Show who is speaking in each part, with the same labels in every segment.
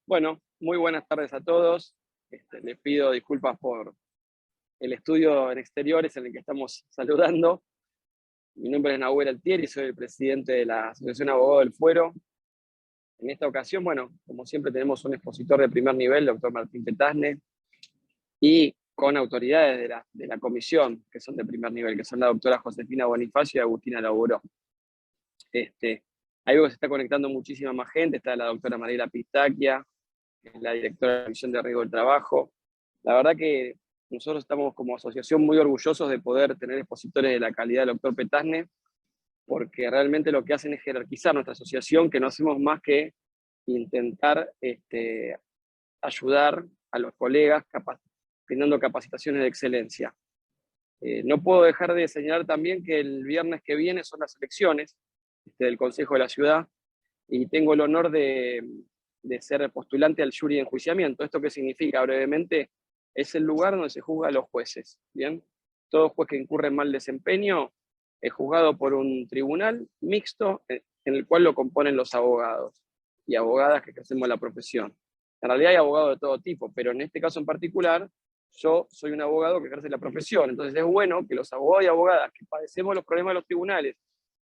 Speaker 1: Bueno, muy buenas tardes a todos. Les pido disculpas por el estudio en exteriores en el que estamos saludando. Mi nombre es Nahuel Altieri, soy el presidente de la Asociación Abogado del Fuero. En esta ocasión, bueno, como siempre tenemos un expositor de primer nivel, el doctor Martín Petasne, y con autoridades de la comisión, que son de primer nivel, que son la doctora Josefina Bonifacio y Agustina Laburó. Ahí veo que se está conectando muchísima más gente, está la doctora Mariela Pistaquia, que es la directora de la División de Riesgo del Trabajo. La verdad que nosotros estamos como asociación muy orgullosos de poder tener expositores de la calidad del doctor Petasne, porque realmente lo que hacen es jerarquizar nuestra asociación, que no hacemos más que intentar ayudar a los colegas brindando capacitaciones de excelencia. No puedo dejar de señalar también que el viernes que viene son las elecciones del Consejo de la Ciudad, y tengo el honor de ser postulante al jury de enjuiciamiento. ¿Esto qué significa? Brevemente, es el lugar donde se juzga a los jueces. ¿Bien? Todo juez que incurre en mal desempeño es juzgado por un tribunal mixto en el cual lo componen los abogados y abogadas que ejercemos la profesión. En realidad hay abogados de todo tipo, pero en este caso en particular, yo soy un abogado que ejerce la profesión. Entonces es bueno que los abogados y abogadas que padecemos los problemas de los tribunales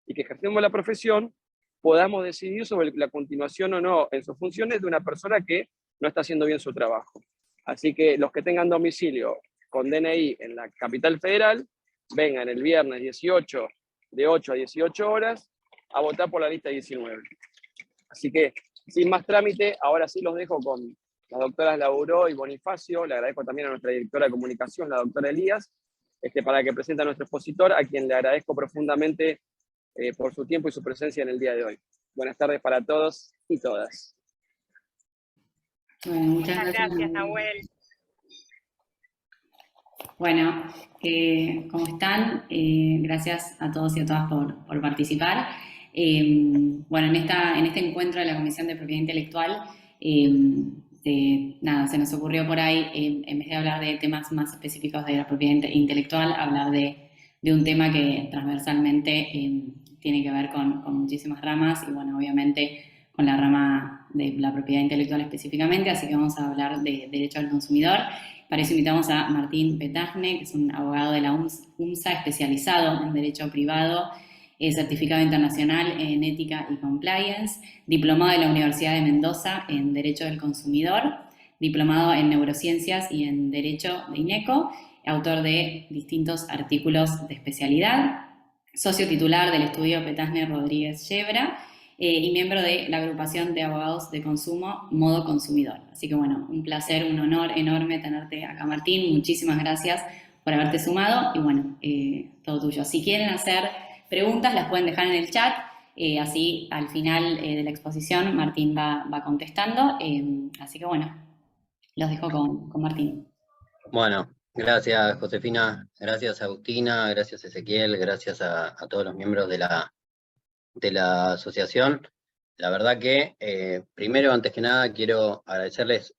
Speaker 1: y que ejercemos la profesión, podamos decidir sobre la continuación o no en sus funciones de una persona que no está haciendo bien su trabajo. Así que los que tengan domicilio con DNI en la capital federal, vengan el viernes 18 de 8 a 18 horas a votar por la lista 19. Así que, sin más trámite, ahora sí los dejo con las doctoras Laburó y Bonifacio. Le agradezco también a nuestra directora de comunicación, la doctora Elías, para que presente a nuestro expositor, a quien le agradezco profundamente por su tiempo y su presencia en el día de hoy. Buenas tardes para todos y todas.
Speaker 2: Bueno, muchas gracias,
Speaker 3: Nahuel.
Speaker 2: Bueno, ¿cómo están? Gracias a todos y a todas por participar. Bueno, en este encuentro de la Comisión de Propiedad Intelectual, se nos ocurrió por ahí, en vez de hablar de temas más específicos de la propiedad intelectual, hablar de un tema que transversalmente tiene que ver con muchísimas ramas y, bueno, obviamente con la rama de la propiedad intelectual específicamente, así que vamos a hablar de derecho al consumidor. Para eso invitamos a Martín Petasne, que es un abogado de la UMSA especializado en derecho privado, certificado internacional en ética y compliance, diplomado de la Universidad de Mendoza en Derecho del Consumidor, diplomado en neurociencias y en Derecho de INECO, autor de distintos artículos de especialidad, socio titular del estudio Petasne Rodríguez Yebra, y miembro de la agrupación de abogados de consumo Modo Consumidor. Así que, bueno, un placer, un honor enorme tenerte acá, Martín. Muchísimas gracias por haberte sumado y, bueno, todo tuyo. Si quieren hacer preguntas, las pueden dejar en el chat, así al final de la exposición Martín va contestando. Así que, bueno, los dejo con Martín.
Speaker 4: Bueno, gracias Josefina, gracias Agustina, gracias Ezequiel, gracias a todos los miembros de la asociación. La verdad que, primero, antes que nada, quiero agradecerles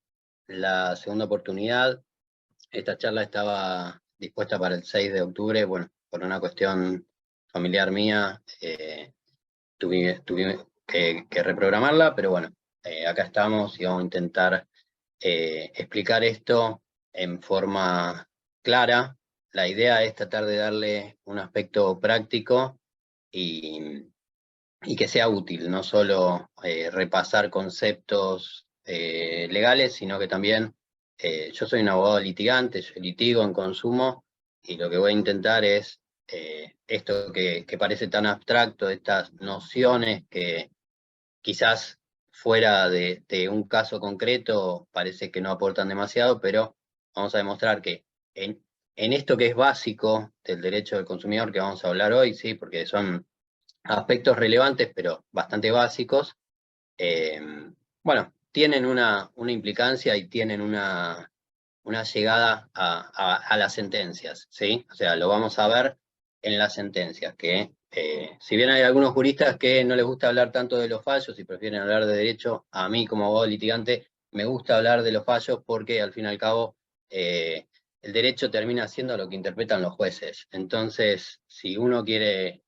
Speaker 4: la segunda oportunidad. Esta charla estaba dispuesta para el 6 de octubre, bueno, por una cuestión familiar mía, tuve que reprogramarla, pero bueno, acá estamos y vamos a intentar explicar esto en forma clara. La idea es tratar de darle un aspecto práctico y que sea útil, no solo repasar conceptos legales, sino que también yo soy un abogado litigante, yo litigo en consumo, y lo que voy a intentar es esto que parece tan abstracto, estas nociones que quizás fuera de un caso concreto parece que no aportan demasiado, pero vamos a demostrar que en esto que es básico del derecho del consumidor, que vamos a hablar hoy, sí, porque son aspectos relevantes, pero bastante básicos, bueno, tienen una implicancia y tienen una llegada a las sentencias, ¿sí? O sea, lo vamos a ver en las sentencias, que si bien hay algunos juristas que no les gusta hablar tanto de los fallos y prefieren hablar de derecho, a mí como abogado litigante me gusta hablar de los fallos porque al fin y al cabo el derecho termina siendo lo que interpretan los jueces. Entonces, si uno quiere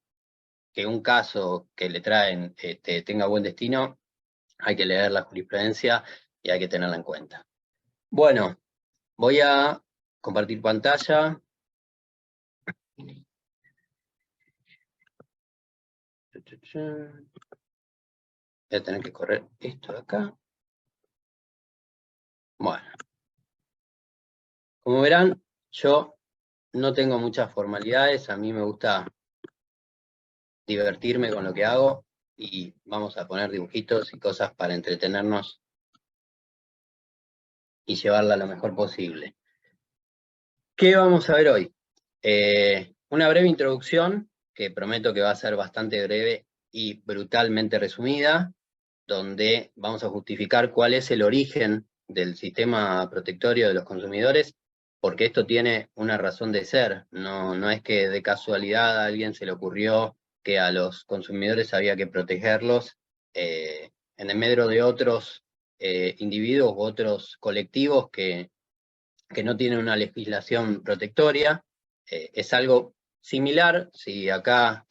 Speaker 4: que un caso que le traen tenga buen destino, hay que leer la jurisprudencia y hay que tenerla en cuenta. Bueno, voy a compartir pantalla. Voy a tener que correr esto de acá. Bueno, como verán, yo no tengo muchas formalidades, a mí me gusta divertirme con lo que hago y vamos a poner dibujitos y cosas para entretenernos y llevarla lo mejor posible. ¿Qué vamos a ver hoy? Una breve introducción, que prometo que va a ser bastante breve y brutalmente resumida, donde vamos a justificar cuál es el origen del sistema protectorio de los consumidores, porque esto tiene una razón de ser, no es que de casualidad a alguien se le ocurrió que a los consumidores había que protegerlos en el medio de otros individuos u otros colectivos que no tienen una legislación protectoria. Es algo similar, si acá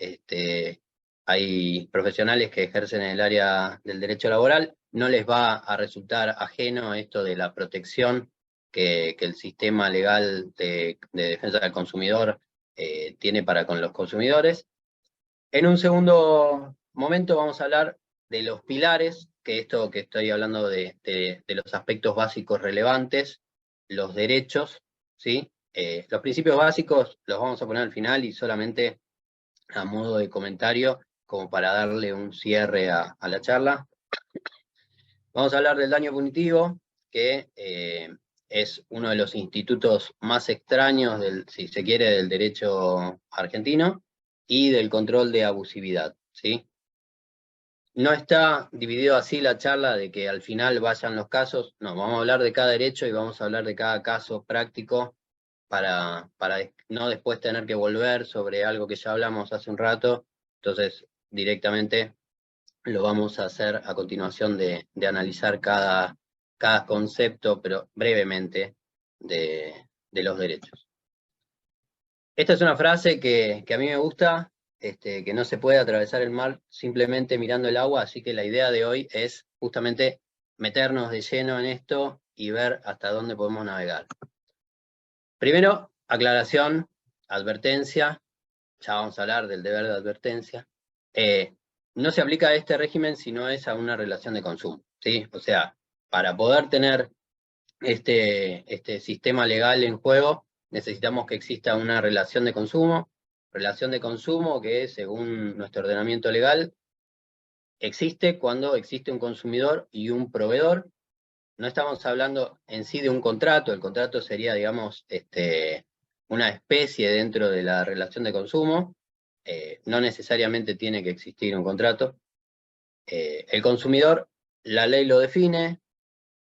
Speaker 4: hay profesionales que ejercen en el área del derecho laboral, no les va a resultar ajeno esto de la protección que el sistema legal de defensa del consumidor tiene para con los consumidores. En un segundo momento vamos a hablar de los pilares, que esto que estoy hablando de los aspectos básicos relevantes, los derechos, ¿sí? Los principios básicos los vamos a poner al final y solamente a modo de comentario, como para darle un cierre a la charla. Vamos a hablar del daño punitivo, que es uno de los institutos más extraños, si se quiere, del derecho argentino, y del control de abusividad, ¿sí? No está dividido así la charla de que al final vayan los casos, no, vamos a hablar de cada derecho y vamos a hablar de cada caso práctico para no después tener que volver sobre algo que ya hablamos hace un rato, entonces directamente lo vamos a hacer a continuación de analizar cada concepto, pero brevemente, de los derechos. Esta es una frase que a mí me gusta, que no se puede atravesar el mar simplemente mirando el agua, así que la idea de hoy es justamente meternos de lleno en esto y ver hasta dónde podemos navegar. Primero, aclaración, advertencia, ya vamos a hablar del deber de advertencia. No se aplica a este régimen si no es a una relación de consumo, ¿sí? O sea, para poder tener este sistema legal en juego, necesitamos que exista una relación de consumo que, según nuestro ordenamiento legal, existe cuando existe un consumidor y un proveedor. No estamos hablando en sí de un contrato, el contrato sería, digamos, una especie dentro de la relación de consumo, no necesariamente tiene que existir un contrato. El consumidor, la ley lo define,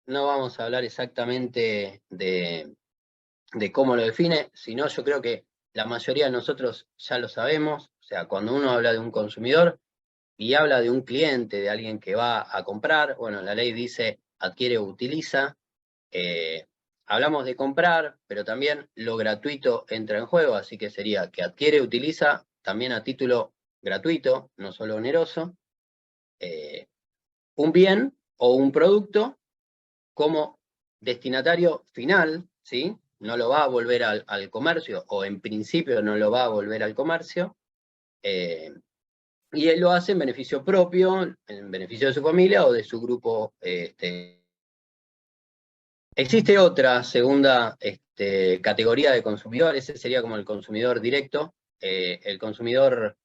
Speaker 4: no vamos a hablar exactamente de cómo lo define, sino yo creo que la mayoría de nosotros ya lo sabemos, o sea, cuando uno habla de un consumidor y habla de un cliente, de alguien que va a comprar, bueno, la ley dice adquiere o utiliza, hablamos de comprar, pero también lo gratuito entra en juego, así que sería que adquiere, utiliza, también a título gratuito, no solo oneroso, un bien o un producto como destinatario final, ¿sí? No lo va a volver al comercio, o en principio no lo va a volver al comercio, y él lo hace en beneficio propio, en beneficio de su familia o de su grupo. Existe otra segunda categoría de consumidor, ese sería como el consumidor directo. El consumidor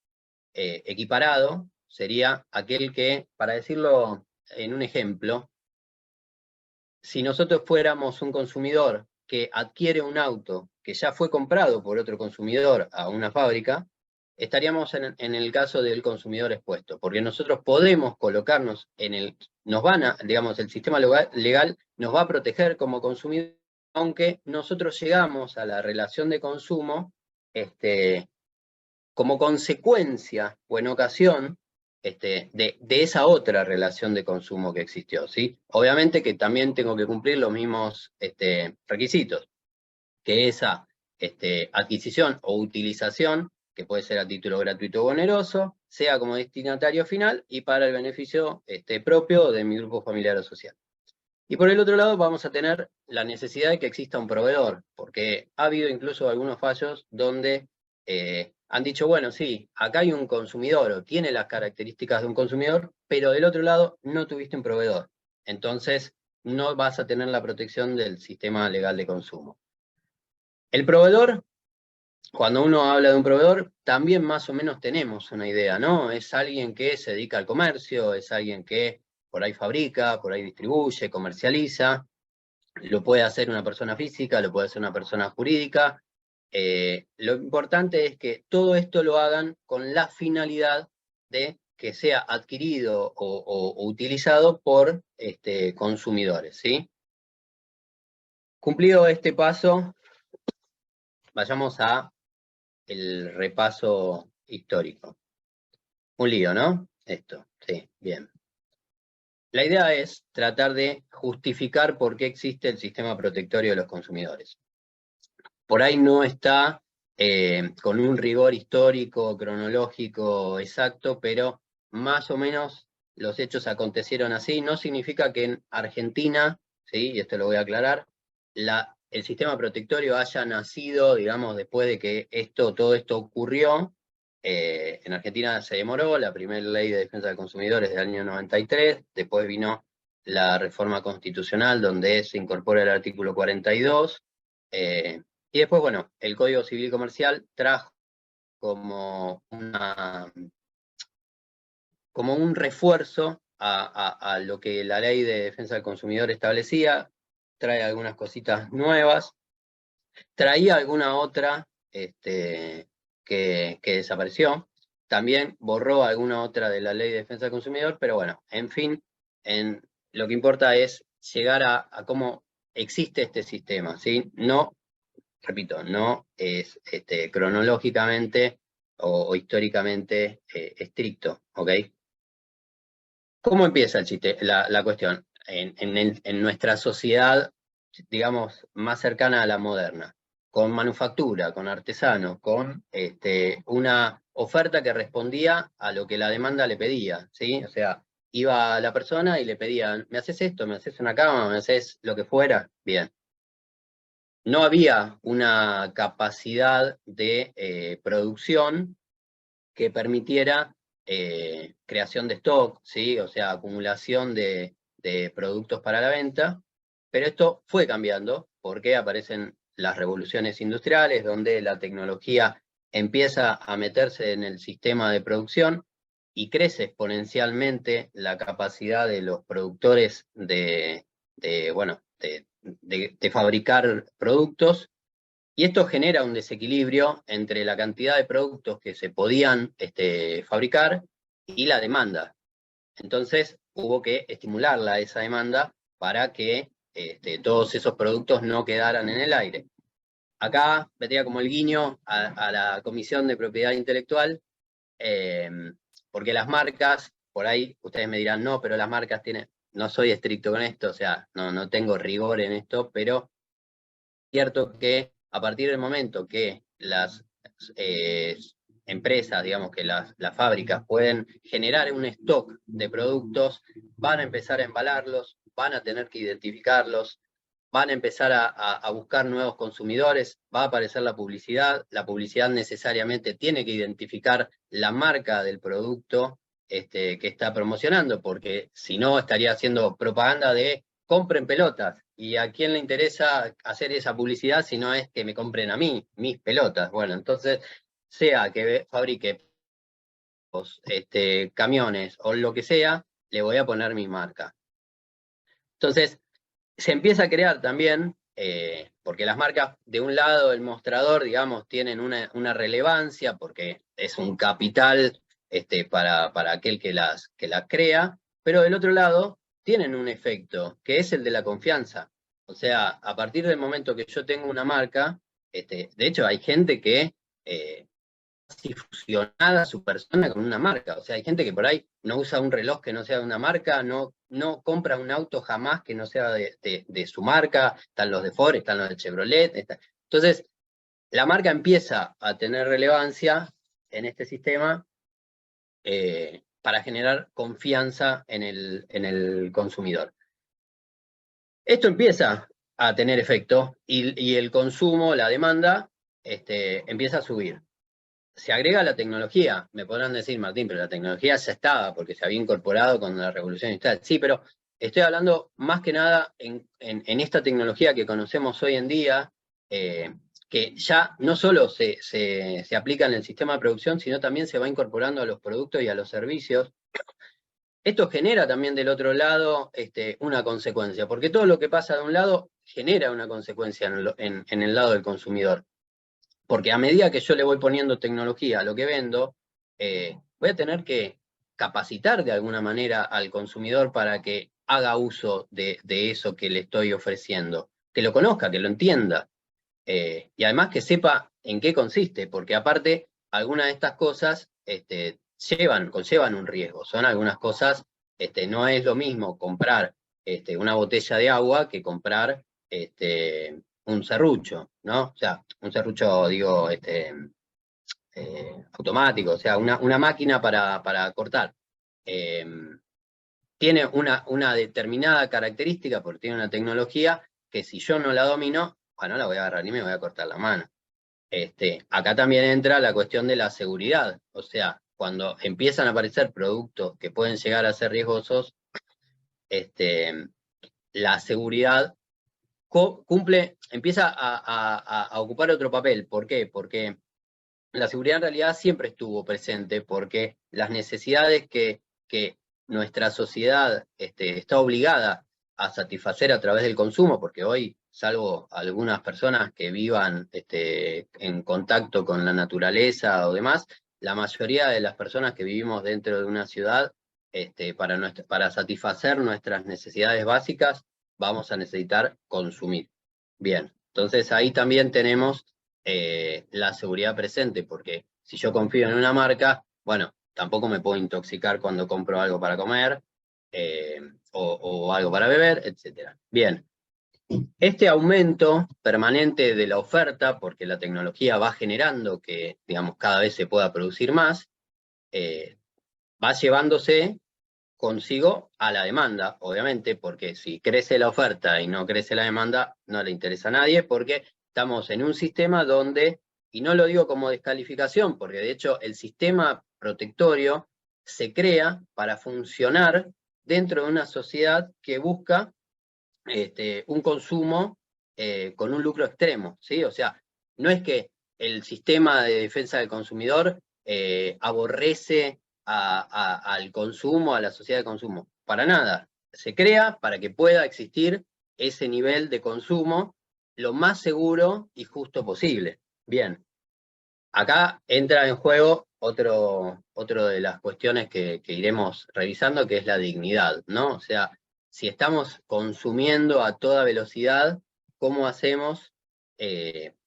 Speaker 4: equiparado sería aquel que, para decirlo en un ejemplo, si nosotros fuéramos un consumidor que adquiere un auto que ya fue comprado por otro consumidor a una fábrica, estaríamos en el caso del consumidor expuesto, porque nosotros podemos colocarnos digamos, el sistema legal nos va a proteger como consumidor, aunque nosotros llegamos a la relación de consumo como consecuencia o en ocasión de esa otra relación de consumo que existió, ¿sí? Obviamente que también tengo que cumplir los mismos requisitos, que esa adquisición o utilización, que puede ser a título gratuito o oneroso, sea como destinatario final y para el beneficio propio de mi grupo familiar o social. Y por el otro lado vamos a tener la necesidad de que exista un proveedor, porque ha habido incluso algunos fallos donde han dicho, bueno, sí, acá hay un consumidor o tiene las características de un consumidor, pero del otro lado no tuviste un proveedor. Entonces no vas a tener la protección del sistema legal de consumo. El proveedor, cuando uno habla de un proveedor, también más o menos tenemos una idea, ¿no? Es alguien que se dedica al comercio, es alguien que por ahí fabrica, por ahí distribuye, comercializa. Lo puede hacer una persona física, lo puede hacer una persona jurídica. Lo importante es que todo esto lo hagan con la finalidad de que sea adquirido o utilizado por consumidores, ¿sí? Cumplido este paso, vayamos a el repaso histórico. Un lío, ¿no? Esto, sí, bien. La idea es tratar de justificar por qué existe el sistema protectorio de los consumidores. Por ahí no está con un rigor histórico, cronológico exacto, pero más o menos los hechos acontecieron así. No significa que en Argentina, ¿sí? Y esto lo voy a aclarar, el sistema protectorio haya nacido, digamos, después de que todo esto ocurrió. En Argentina se demoró, la primera ley de defensa de consumidores del año 93, después vino la reforma constitucional donde se incorpora el artículo 42, y después, bueno, el Código Civil Comercial trajo como un refuerzo a lo que la Ley de Defensa del Consumidor establecía, trae algunas cositas nuevas, traía alguna otra que desapareció, también borró alguna otra de la Ley de Defensa del Consumidor, pero bueno, en fin, lo que importa es llegar a cómo existe este sistema, ¿sí? No, repito, no es cronológicamente o históricamente estricto, ¿ok? ¿Cómo empieza el chiste, la cuestión? En nuestra sociedad, digamos, más cercana a la moderna, con manufactura, con artesanos, con una oferta que respondía a lo que la demanda le pedía, ¿sí? O sea, iba la persona y le pedían, ¿me haces esto? ¿Me haces una cama? ¿Me haces lo que fuera? Bien. No había una capacidad de producción que permitiera creación de stock, ¿sí? O sea, acumulación de productos para la venta, pero esto fue cambiando porque aparecen las revoluciones industriales, donde la tecnología empieza a meterse en el sistema de producción y crece exponencialmente la capacidad de los productores de fabricar productos, y esto genera un desequilibrio entre la cantidad de productos que se podían fabricar y la demanda. Entonces hubo que estimularla esa demanda para que todos esos productos no quedaran en el aire. Acá metía como el guiño a la Comisión de Propiedad Intelectual, porque las marcas, por ahí ustedes me dirán, no, pero las marcas tienen, no soy estricto con esto, o sea, no tengo rigor en esto, pero es cierto que a partir del momento que las empresas, digamos que las fábricas pueden generar un stock de productos, van a empezar a embalarlos, van a tener que identificarlos, van a empezar a buscar nuevos consumidores, va a aparecer la publicidad necesariamente tiene que identificar la marca del producto que está promocionando, porque si no estaría haciendo propaganda de compren pelotas, y a quién le interesa hacer esa publicidad si no es que me compren a mí, mis pelotas. Bueno, entonces, sea que fabrique camiones o lo que sea, le voy a poner mi marca. Entonces, se empieza a crear también, porque las marcas, de un lado, el mostrador, digamos, tienen una relevancia, porque es un capital para aquel que las crea, pero del otro lado, tienen un efecto, que es el de la confianza. O sea, a partir del momento que yo tengo una marca, de hecho, hay gente que fusionada su persona con una marca. O sea, hay gente que por ahí no usa un reloj que no sea de una marca, no compra un auto jamás que no sea de su marca. Están los de Ford, están los de Chevrolet. Entonces, la marca empieza a tener relevancia en este sistema para generar confianza en el consumidor. Esto empieza a tener efecto y el consumo, la demanda, empieza a subir. Se agrega la tecnología, me podrán decir, Martín, pero la tecnología ya estaba, porque se había incorporado con la revolución industrial. Sí, pero estoy hablando más que nada en esta tecnología que conocemos hoy en día, que ya no solo se aplica en el sistema de producción, sino también se va incorporando a los productos y a los servicios. Esto genera también del otro lado una consecuencia, porque todo lo que pasa de un lado genera una consecuencia en el lado del consumidor. Porque a medida que yo le voy poniendo tecnología a lo que vendo, voy a tener que capacitar de alguna manera al consumidor para que haga uso de eso que le estoy ofreciendo, que lo conozca, que lo entienda, y además que sepa en qué consiste, porque aparte algunas de estas cosas conllevan un riesgo, son algunas cosas, no es lo mismo comprar una botella de agua que comprar un serrucho, ¿no? O sea, un serrucho, digo, automático, o sea, una máquina para cortar. Tiene una determinada característica, porque tiene una tecnología que si yo no la domino, no la voy a agarrar ni me voy a cortar la mano. Acá también entra la cuestión de la seguridad, o sea, cuando empiezan a aparecer productos que pueden llegar a ser riesgosos, la seguridad empieza a ocupar otro papel. ¿Por qué? Porque la seguridad en realidad siempre estuvo presente, porque las necesidades que nuestra sociedad está obligada a satisfacer a través del consumo, porque hoy, salvo algunas personas que vivan en contacto con la naturaleza o demás, la mayoría de las personas que vivimos dentro de una ciudad, para satisfacer nuestras necesidades básicas, vamos a necesitar consumir. Bien, entonces ahí también tenemos la seguridad presente, porque si yo confío en una marca, bueno, tampoco me puedo intoxicar cuando compro algo para comer, o algo para beber, etc. Bien, este aumento permanente de la oferta, porque la tecnología va generando que, digamos, cada vez se pueda producir más, va llevándose consigo a la demanda, obviamente, porque si crece la oferta y no crece la demanda, no le interesa a nadie, porque estamos en un sistema donde, y no lo digo como descalificación, porque de hecho el sistema protectorio se crea para funcionar dentro de una sociedad que busca un consumo con un lucro extremo, ¿sí? O sea, no es que el sistema de defensa del consumidor aborrece al consumo, a la sociedad de consumo. Para nada. Se crea para que pueda existir ese nivel de consumo lo más seguro y justo posible. Bien. Acá entra en juego otro de las cuestiones que iremos revisando, que es la dignidad, ¿no? O sea, si estamos consumiendo a toda velocidad, ¿cómo hacemos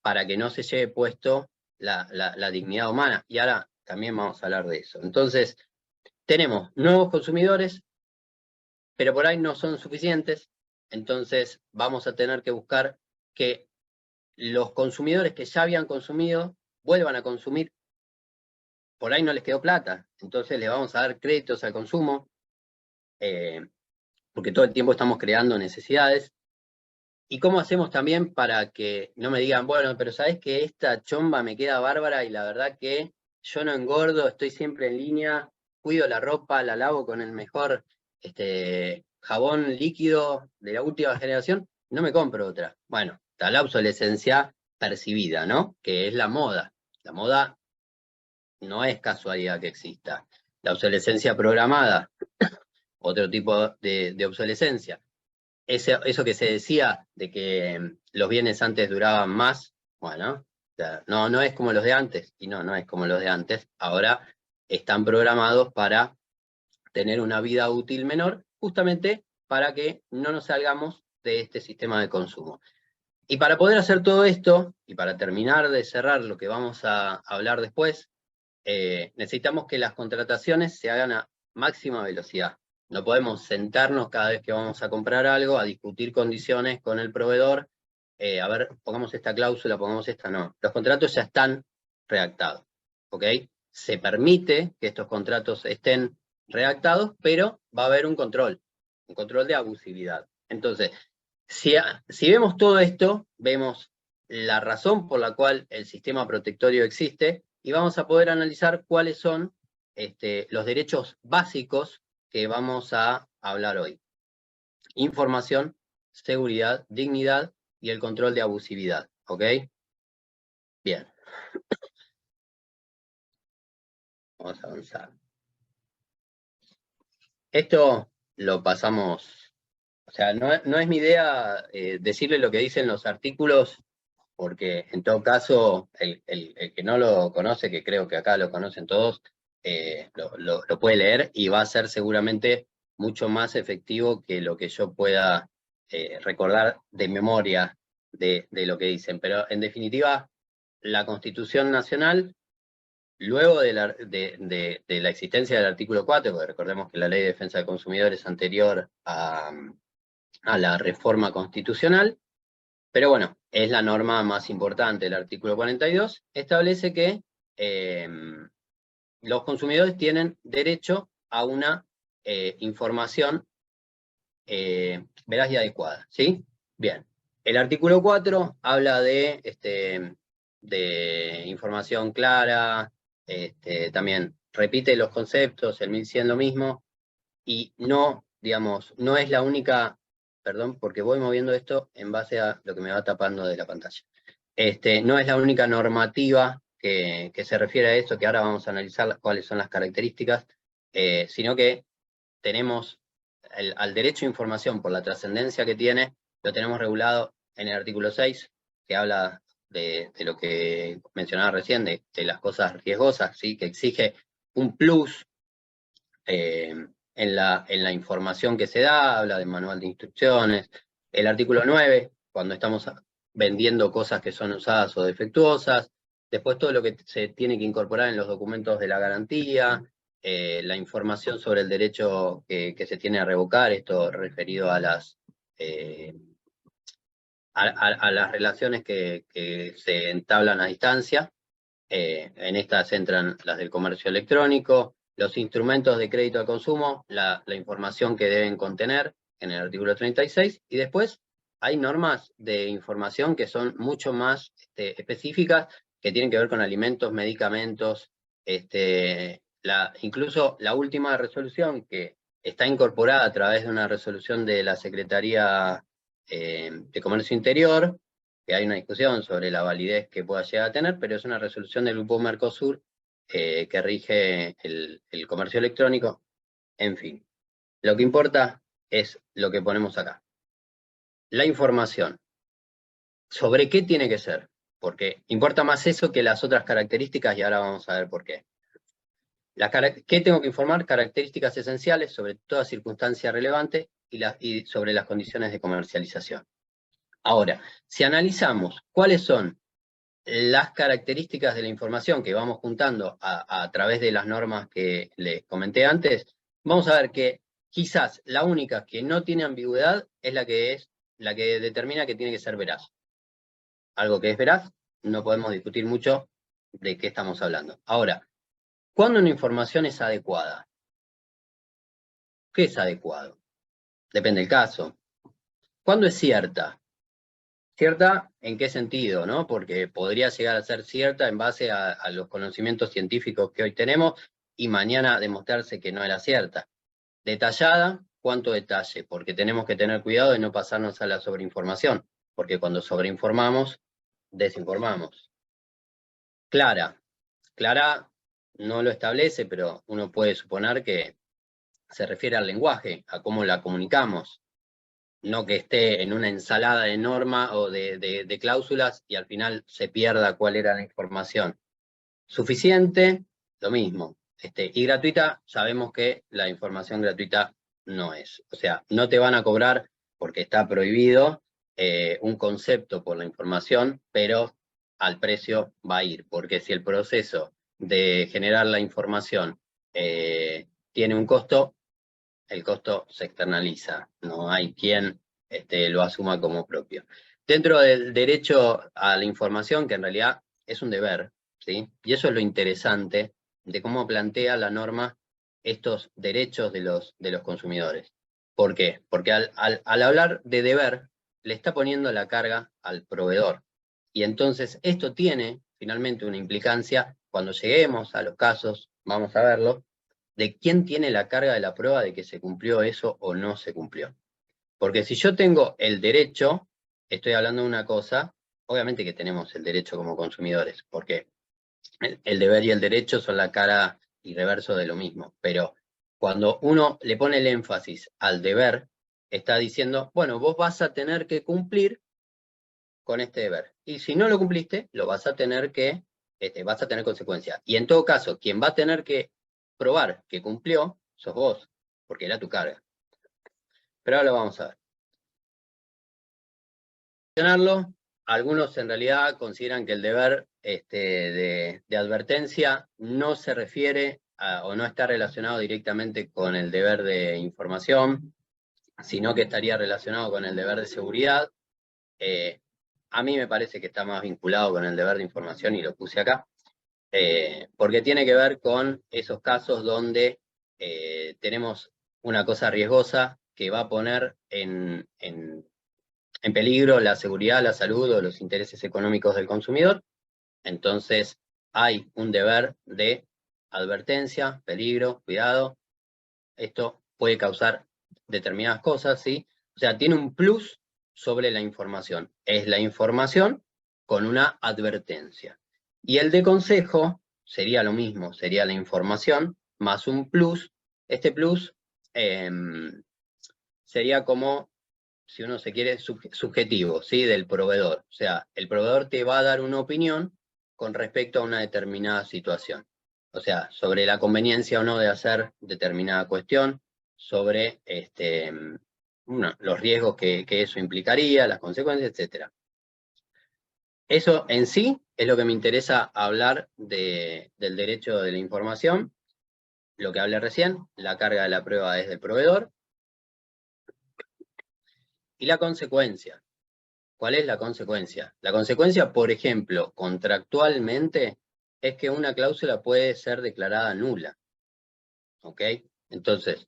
Speaker 4: para que no se lleve puesto la dignidad humana? Y ahora también vamos a hablar de eso. Entonces, tenemos nuevos consumidores, pero por ahí no son suficientes, entonces vamos a tener que buscar que los consumidores que ya habían consumido vuelvan a consumir. Por ahí no les quedó plata, entonces les vamos a dar créditos al consumo, porque todo el tiempo estamos creando necesidades. ¿Y cómo hacemos también para que no me digan, bueno, pero sabes que esta chomba me queda bárbara y la verdad que yo no engordo, estoy siempre en línea, cuido la ropa, la lavo con el mejor jabón líquido de la última generación, no me compro otra? Bueno, está la obsolescencia percibida, ¿no? Que es la moda. La moda no es casualidad que exista. La obsolescencia programada, otro tipo de obsolescencia. Eso que se decía de que los bienes antes duraban más, bueno, no es como los de antes, y no es como los de antes. Ahora están programados para tener una vida útil menor, justamente para que no nos salgamos de este sistema de consumo. Y para poder hacer todo esto, y para terminar de cerrar lo que vamos a hablar después, necesitamos que las contrataciones se hagan a máxima velocidad. No podemos sentarnos cada vez que vamos a comprar algo, a discutir condiciones con el proveedor, a ver, pongamos esta cláusula, pongamos esta, no. Los contratos ya están redactados, ¿ok? Se permite que estos contratos estén redactados, pero va a haber un control de abusividad. Entonces, Si vemos todo esto, vemos la razón por la cual el sistema protectorio existe, y vamos a poder analizar cuáles son los derechos básicos que vamos a hablar hoy. Información, seguridad, dignidad y el control de abusividad, ¿ok? Bien. Vamos a avanzar. Esto lo pasamos, o sea, no es mi idea decirle lo que dicen los artículos, porque en todo caso, el que no lo conoce, que creo que acá lo conocen todos, lo puede leer y va a ser seguramente mucho más efectivo que lo que yo pueda recordar de memoria de lo que dicen. Pero en definitiva, la Constitución Nacional, luego de la existencia del artículo 4, porque recordemos que la Ley de Defensa del Consumidor es anterior a la reforma constitucional, pero bueno, es la norma más importante. El artículo 42 establece que los consumidores tienen derecho a una información veraz y adecuada, ¿sí? Bien. El artículo 4 habla de información clara, también repite los conceptos, el 1100 lo mismo, y no, digamos, no es la única, perdón, porque voy moviendo esto en base a lo que me va tapando de la pantalla. No es la única normativa que se refiere a esto, que ahora vamos a analizar cuáles son las características, sino que tenemos al derecho a información por la trascendencia que tiene, lo tenemos regulado en el artículo 6, que habla de lo que mencionaba recién, de las cosas riesgosas, ¿sí? Que exige un plus en la información que se da, habla del manual de instrucciones. El artículo 9, cuando estamos vendiendo cosas que son usadas o defectuosas. Después todo lo que se tiene que incorporar en los documentos de la garantía, la información sobre el derecho que se tiene a revocar, esto referido a las relaciones que se entablan a distancia. En estas entran las del comercio electrónico, los instrumentos de crédito al consumo, la información que deben contener en el artículo 36, y después hay normas de información que son mucho más específicas, que tienen que ver con alimentos, medicamentos, incluso la última resolución que está incorporada a través de una resolución de la Secretaría de Comercio Interior, que hay una discusión sobre la validez que pueda llegar a tener, pero es una resolución del Grupo Mercosur que rige el comercio electrónico. En fin, lo que importa es lo que ponemos acá. La información. ¿Sobre qué tiene que ser? Porque importa más eso que las otras características, y ahora vamos a ver por qué. ¿Qué tengo que informar? Características esenciales sobre toda circunstancia relevante y sobre las condiciones de comercialización. Ahora, si analizamos cuáles son las características de la información que vamos juntando a través de las normas que les comenté antes, vamos a ver que quizás la única que no tiene ambigüedad es la que determina que tiene que ser veraz. Algo que es veraz, no podemos discutir mucho de qué estamos hablando. Ahora, ¿cuándo una información es adecuada? ¿Qué es adecuado? Depende del caso. ¿Cuándo es cierta? ¿Cierta en qué sentido, no? Porque podría llegar a ser cierta en base a los conocimientos científicos que hoy tenemos y mañana demostrarse que no era cierta. Detallada, ¿cuánto detalle? Porque tenemos que tener cuidado de no pasarnos a la sobreinformación, porque cuando sobreinformamos, desinformamos. Clara. Clara no lo establece, pero uno puede suponer que se refiere al lenguaje, a cómo la comunicamos. No que esté en una ensalada de normas o de cláusulas y al final se pierda cuál era la información. Suficiente, lo mismo. Y gratuita, sabemos que la información gratuita no es. O sea, no te van a cobrar porque está prohibido un concepto por la información, pero al precio va a ir. Porque si el proceso de generar la información tiene un costo, el costo se externaliza, no hay quien lo asuma como propio. Dentro del derecho a la información, que en realidad es un deber, ¿sí? Y eso es lo interesante de cómo plantea la norma estos derechos de los consumidores. ¿Por qué? Porque al hablar de deber, le está poniendo la carga al proveedor. Y entonces esto tiene finalmente una implicancia, cuando lleguemos a los casos, vamos a verlo, de quién tiene la carga de la prueba de que se cumplió eso o no se cumplió. Porque si yo tengo el derecho, estoy hablando de una cosa, obviamente que tenemos el derecho como consumidores, porque el deber y el derecho son la cara y reverso de lo mismo, pero cuando uno le pone el énfasis al deber, está diciendo, bueno, vos vas a tener que cumplir con este deber. Y si no lo cumpliste, lo vas a tener que, vas a tener consecuencias. Y en todo caso, quien va a tener que probar que cumplió, sos vos, porque era tu carga. Pero ahora lo vamos a ver. Algunos en realidad consideran que el deber de advertencia no se refiere o no está relacionado directamente con el deber de información, sino que estaría relacionado con el deber de seguridad. A mí me parece que está más vinculado con el deber de información y lo puse acá, porque tiene que ver con esos casos donde tenemos una cosa riesgosa que va a poner en peligro la seguridad, la salud o los intereses económicos del consumidor. Entonces hay un deber de advertencia, peligro, cuidado. Esto puede causar determinadas cosas, ¿sí? O sea, tiene un plus sobre la información. Es la información con una advertencia. Y el de consejo sería lo mismo, sería la información más un plus. Este plus sería como, si uno se quiere, subjetivo, ¿sí? Del proveedor. O sea, el proveedor te va a dar una opinión con respecto a una determinada situación. O sea, sobre la conveniencia o no de hacer determinada cuestión, sobre los riesgos que eso implicaría, las consecuencias, etc. Eso en sí es lo que me interesa hablar del derecho de la información. Lo que hablé recién, la carga de la prueba es del proveedor. Y la consecuencia. ¿Cuál es la consecuencia? La consecuencia, por ejemplo, contractualmente, es que una cláusula puede ser declarada nula. ¿Ok? Entonces,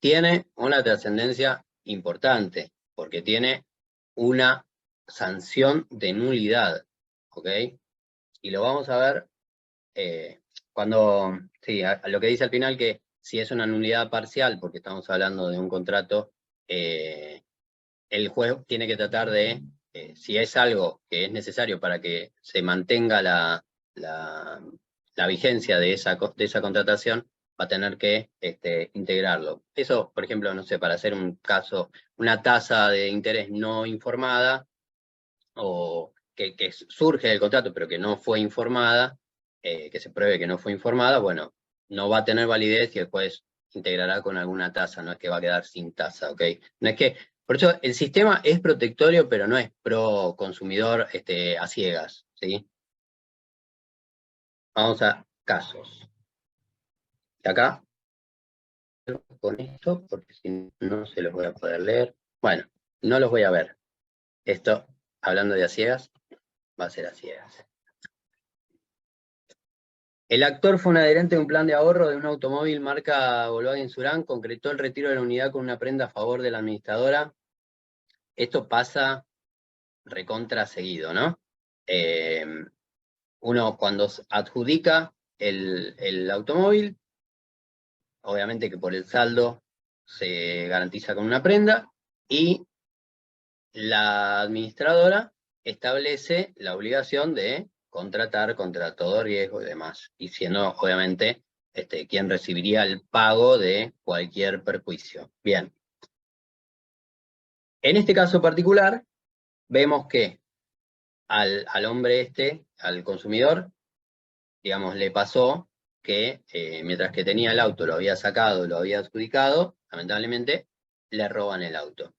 Speaker 4: tiene una trascendencia importante, porque tiene una sanción de nulidad. ¿Ok? Y lo vamos a ver cuando, sí, a lo que dice al final, que si es una nulidad parcial, porque estamos hablando de un contrato, el juez tiene que tratar de, si es algo que es necesario para que se mantenga la vigencia de esa contratación, va a tener que integrarlo. Eso, por ejemplo, no sé, para hacer un caso, una tasa de interés no informada, o que surge del contrato pero que no fue informada, que se pruebe que no fue informada, bueno, no va a tener validez y el juez integrará con alguna tasa, no es que va a quedar sin tasa, ¿ok? No es que, por eso el sistema es protectorio, pero no es pro consumidor a ciegas, ¿sí? Vamos a casos. Y acá, con esto, porque si no se los voy a poder leer. Bueno, no los voy a ver. Esto, hablando de a ciegas, va a ser a ciegas. El actor fue un adherente de un plan de ahorro de un automóvil marca Volkswagen Surán, concretó el retiro de la unidad con una prenda a favor de la administradora. Esto pasa recontra seguido, ¿no? Uno cuando adjudica el automóvil, obviamente que por el saldo se garantiza con una prenda, y la administradora establece la obligación de contratar contra todo riesgo y demás, y siendo obviamente quien recibiría el pago de cualquier perjuicio. Bien. En este caso particular, vemos que al hombre al consumidor, digamos, le pasó que mientras que tenía el auto, lo había sacado, lo había adjudicado, lamentablemente le roban el auto.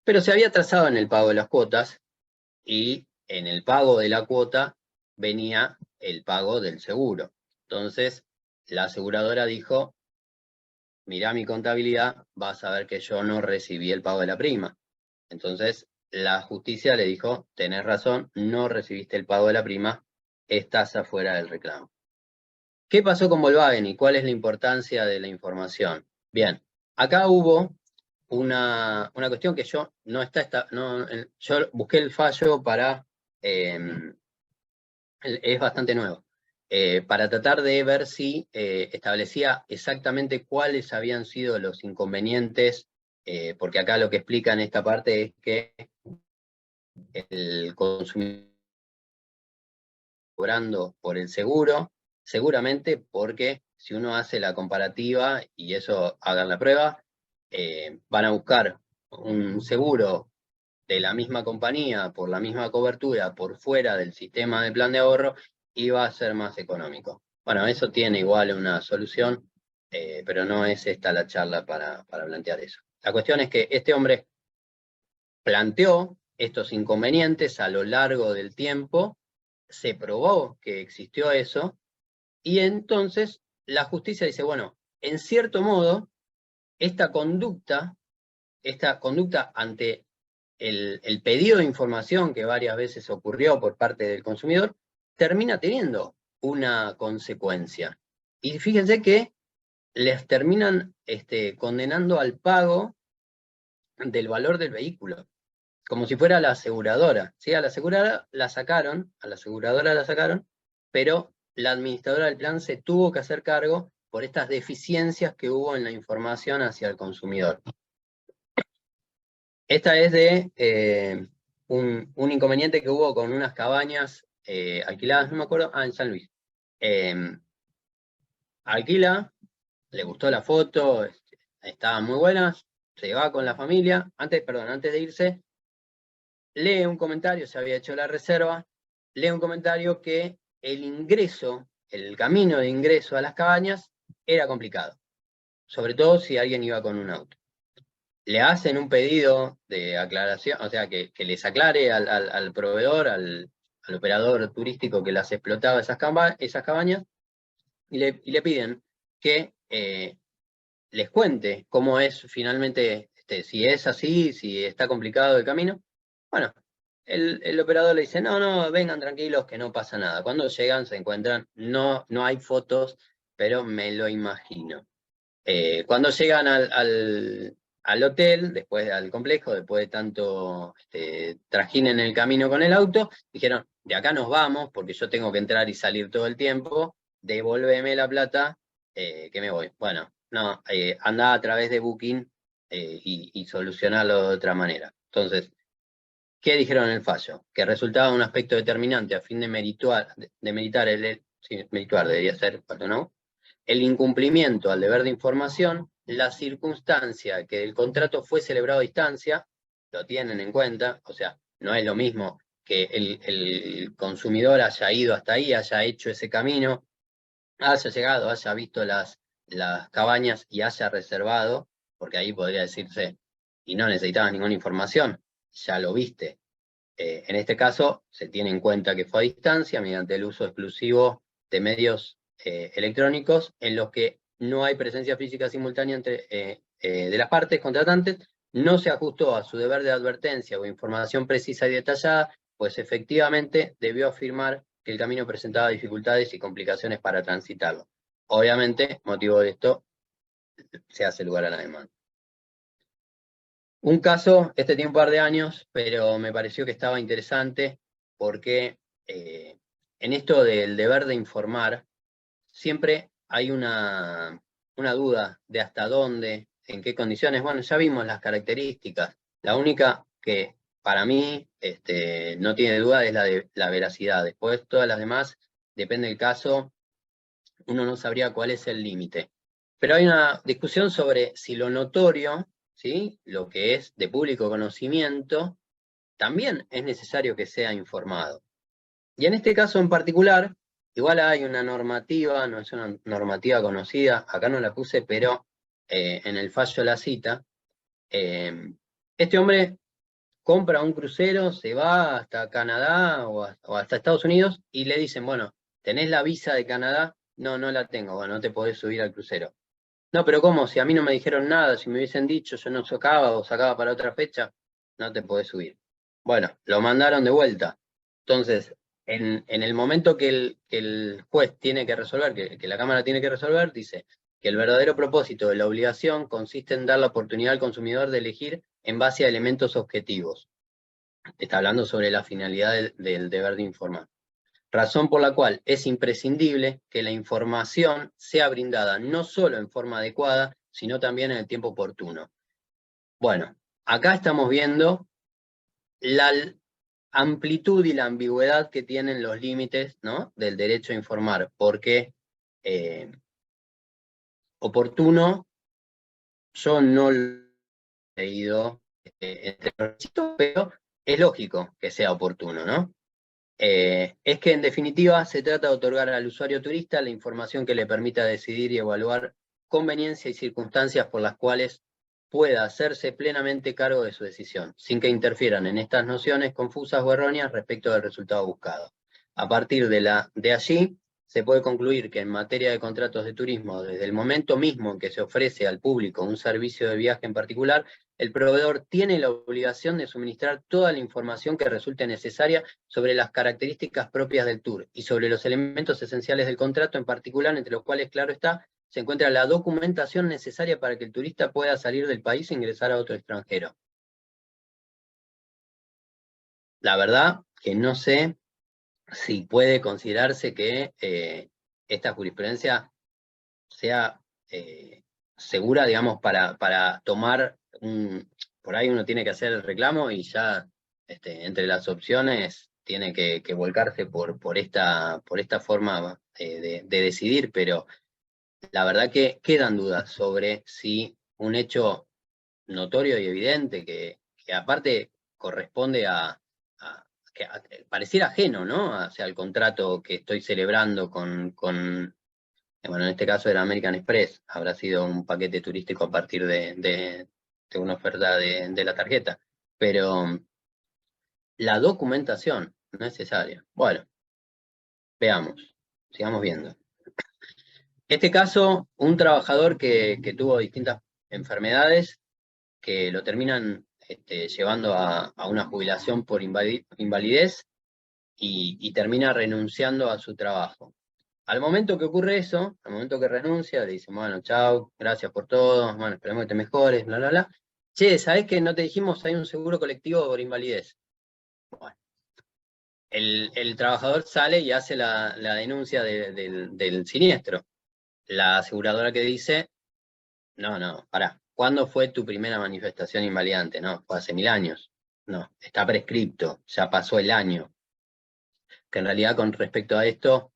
Speaker 4: Pero se había atrasado en el pago de las cuotas, y en el pago de la cuota venía el pago del seguro. Entonces, la aseguradora dijo, mirá mi contabilidad, vas a ver que yo no recibí el pago de la prima. Entonces, la justicia le dijo, tenés razón, no recibiste el pago de la prima, estás afuera del reclamo. ¿Qué pasó con Volkswagen y cuál es la importancia de la información? Bien, acá hubo una cuestión que yo yo busqué el fallo para, es bastante nuevo, para tratar de ver si establecía exactamente cuáles habían sido los inconvenientes, porque acá lo que explica en esta parte es que el consumidor cobrando por el seguro, seguramente porque si uno hace la comparativa, y eso hagan la prueba, van a buscar un seguro de la misma compañía, por la misma cobertura, por fuera del sistema de plan de ahorro, y va a ser más económico. Bueno, eso tiene igual una solución, pero no es esta la charla para plantear eso. La cuestión es que este hombre planteó estos inconvenientes a lo largo del tiempo, se probó que existió eso, y entonces la justicia dice, bueno, en cierto modo, esta conducta ante el pedido de información que varias veces ocurrió por parte del consumidor, termina teniendo una consecuencia. Y fíjense que les terminan condenando al pago del valor del vehículo, como si fuera la aseguradora. ¿Sí? A la aseguradora la sacaron, pero la administradora del plan se tuvo que hacer cargo por estas deficiencias que hubo en la información hacia el consumidor. Esta es de un inconveniente que hubo con unas cabañas alquiladas, no me acuerdo, en San Luis. Alquila, le gustó la foto, estaban muy buenas, se va con la familia, antes de irse, lee un comentario, se había hecho la reserva, lee un comentario que el camino de ingreso a las cabañas era complicado, sobre todo si alguien iba con un auto. Le hacen un pedido de aclaración, o sea, que les aclare al proveedor, al operador turístico que las explotaba esas cabañas, y le piden que les cuente cómo es finalmente, si es así, si está complicado el camino. Bueno, el operador le dice, no, vengan tranquilos que no pasa nada. Cuando llegan se encuentran, no hay fotos, pero me lo imagino. Cuando llegan al hotel, después al complejo, después de tanto trajín en el camino con el auto, dijeron, de acá nos vamos, porque yo tengo que entrar y salir todo el tiempo, devuélveme la plata, que me voy. Bueno, no, anda a través de Booking y solucionarlo de otra manera. Entonces, ¿qué dijeron en el fallo? Que resultaba un aspecto determinante a fin de meritar debería ser, ¿no? El incumplimiento al deber de información, la circunstancia que el contrato fue celebrado a distancia, lo tienen en cuenta, o sea, no es lo mismo que el consumidor haya ido hasta ahí, haya hecho ese camino, haya llegado, haya visto las cabañas y haya reservado, porque ahí podría decirse, y no necesitabas ninguna información, ya lo viste. En este caso, se tiene en cuenta que fue a distancia mediante el uso exclusivo de medios electrónicos en los que no hay presencia física simultánea de las partes contratantes, no se ajustó a su deber de advertencia o información precisa y detallada, pues efectivamente debió afirmar que el camino presentaba dificultades y complicaciones para transitarlo. Obviamente, motivo de esto, se hace lugar a la demanda. Un caso, tiene un par de años, pero me pareció que estaba interesante porque en esto del deber de informar, siempre hay una duda de hasta dónde, en qué condiciones. Bueno, ya vimos las características. La única que para mí no tiene duda es la de la veracidad. Después todas las demás, depende del caso, uno no sabría cuál es el límite. Pero hay una discusión sobre si lo notorio, ¿sí?, lo que es de público conocimiento, también es necesario que sea informado. Y en este caso en particular, igual hay una normativa, no es una normativa conocida, acá no la puse, pero en el fallo la cita. Este hombre compra un crucero, se va hasta Canadá o hasta Estados Unidos y le dicen, bueno, ¿tenés la visa de Canadá? No, no la tengo, bueno, no te podés subir al crucero. No, pero ¿cómo? Si a mí no me dijeron nada, si me hubiesen dicho yo no sacaba o sacaba para otra fecha, no te podés subir. Bueno, lo mandaron de vuelta. Entonces, en el momento que el juez tiene que resolver, que la Cámara tiene que resolver, dice que el verdadero propósito de la obligación consiste en dar la oportunidad al consumidor de elegir en base a elementos objetivos. Está hablando sobre la finalidad del deber de informar. Razón por la cual es imprescindible que la información sea brindada no solo en forma adecuada, sino también en el tiempo oportuno. Bueno, acá estamos viendo la amplitud y la ambigüedad que tienen los límites, ¿no?, del derecho a informar, porque oportuno, yo no lo he leído entre los requisitos, pero es lógico que sea oportuno, ¿no? Es que en definitiva se trata de otorgar al usuario turista la información que le permita decidir y evaluar conveniencia y circunstancias por las cuales pueda hacerse plenamente cargo de su decisión, sin que interfieran en estas nociones confusas o erróneas respecto del resultado buscado. A partir de allí, se puede concluir que en materia de contratos de turismo, desde el momento mismo en que se ofrece al público un servicio de viaje en particular, el proveedor tiene la obligación de suministrar toda la información que resulte necesaria sobre las características propias del tour y sobre los elementos esenciales del contrato en particular, entre los cuales, claro está, se encuentra la documentación necesaria para que el turista pueda salir del país e ingresar a otro extranjero. La verdad que no sé si puede considerarse que esta jurisprudencia sea segura, digamos, para tomar por ahí uno tiene que hacer el reclamo y ya entre las opciones tiene que volcarse por esta forma de decidir, pero la verdad que quedan dudas sobre si un hecho notorio y evidente que aparte corresponde que pareciera ajeno, ¿no? O sea, el contrato que estoy celebrando con bueno, en este caso era American Express, habrá sido un paquete turístico a partir de una oferta de la tarjeta, pero la documentación necesaria. Bueno, veamos, sigamos viendo. Este caso, un trabajador que tuvo distintas enfermedades que lo terminan llevando a una jubilación por invalidez y termina renunciando a su trabajo. Al momento que ocurre eso, al momento que renuncia, le dicen, bueno, chao, gracias por todo, bueno, esperemos que te mejores, bla, bla, bla. Che, ¿sabés que no te dijimos hay un seguro colectivo por invalidez? Bueno, el trabajador sale y hace la denuncia del siniestro. La aseguradora que dice, no, pará, ¿cuándo fue tu primera manifestación invalidante? No, fue hace 1000 años. No, está prescripto, ya pasó el año. Que en realidad con respecto a esto,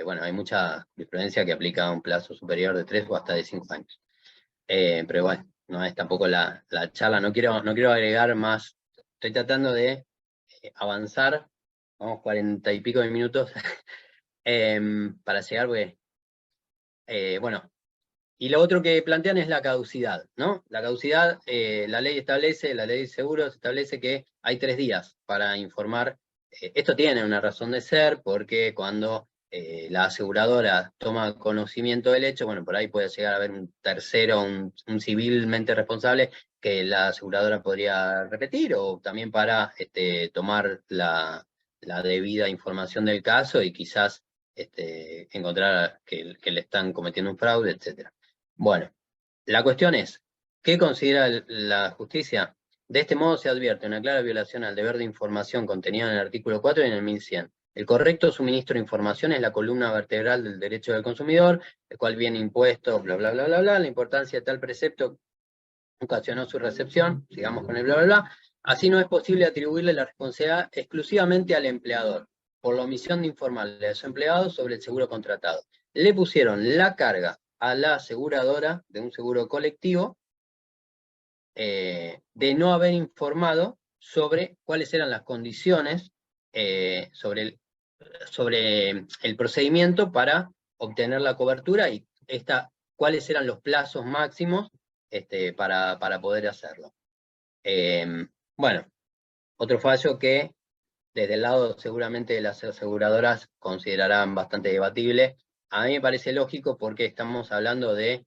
Speaker 4: bueno, hay mucha jurisprudencia que aplica un plazo superior de 3 o hasta de 5 años. Pero bueno, no es tampoco la charla, no quiero agregar más, estoy tratando de avanzar, vamos 40 y pico de minutos, para llegar, porque, bueno, y lo otro que plantean es la caducidad, ¿no? La caducidad, la ley de seguros establece que hay 3 días para informar. Esto tiene una razón de ser, porque cuando la aseguradora toma conocimiento del hecho, bueno, por ahí puede llegar a haber un tercero, un civilmente responsable, que la aseguradora podría repetir, o también para tomar la debida información del caso y quizás encontrar que le están cometiendo un fraude, etc. Bueno, la cuestión es, ¿qué considera la justicia? De este modo se advierte una clara violación al deber de información contenido en el artículo 4 y en el 1100. El correcto suministro de información es la columna vertebral del derecho del consumidor, el cual viene impuesto, bla, bla, bla, bla, bla. La importancia de tal precepto ocasionó su recepción, sigamos con el bla, bla, bla. Así no es posible atribuirle la responsabilidad exclusivamente al empleador, por la omisión de informarle a su empleado sobre el seguro contratado. Le pusieron la carga a la aseguradora de un seguro colectivo de no haber informado sobre cuáles eran las condiciones, sobre el procedimiento para obtener la cobertura y cuáles eran los plazos máximos para poder hacerlo. Bueno, otro fallo que desde el lado seguramente de las aseguradoras considerarán bastante debatible. A mí me parece lógico porque estamos hablando de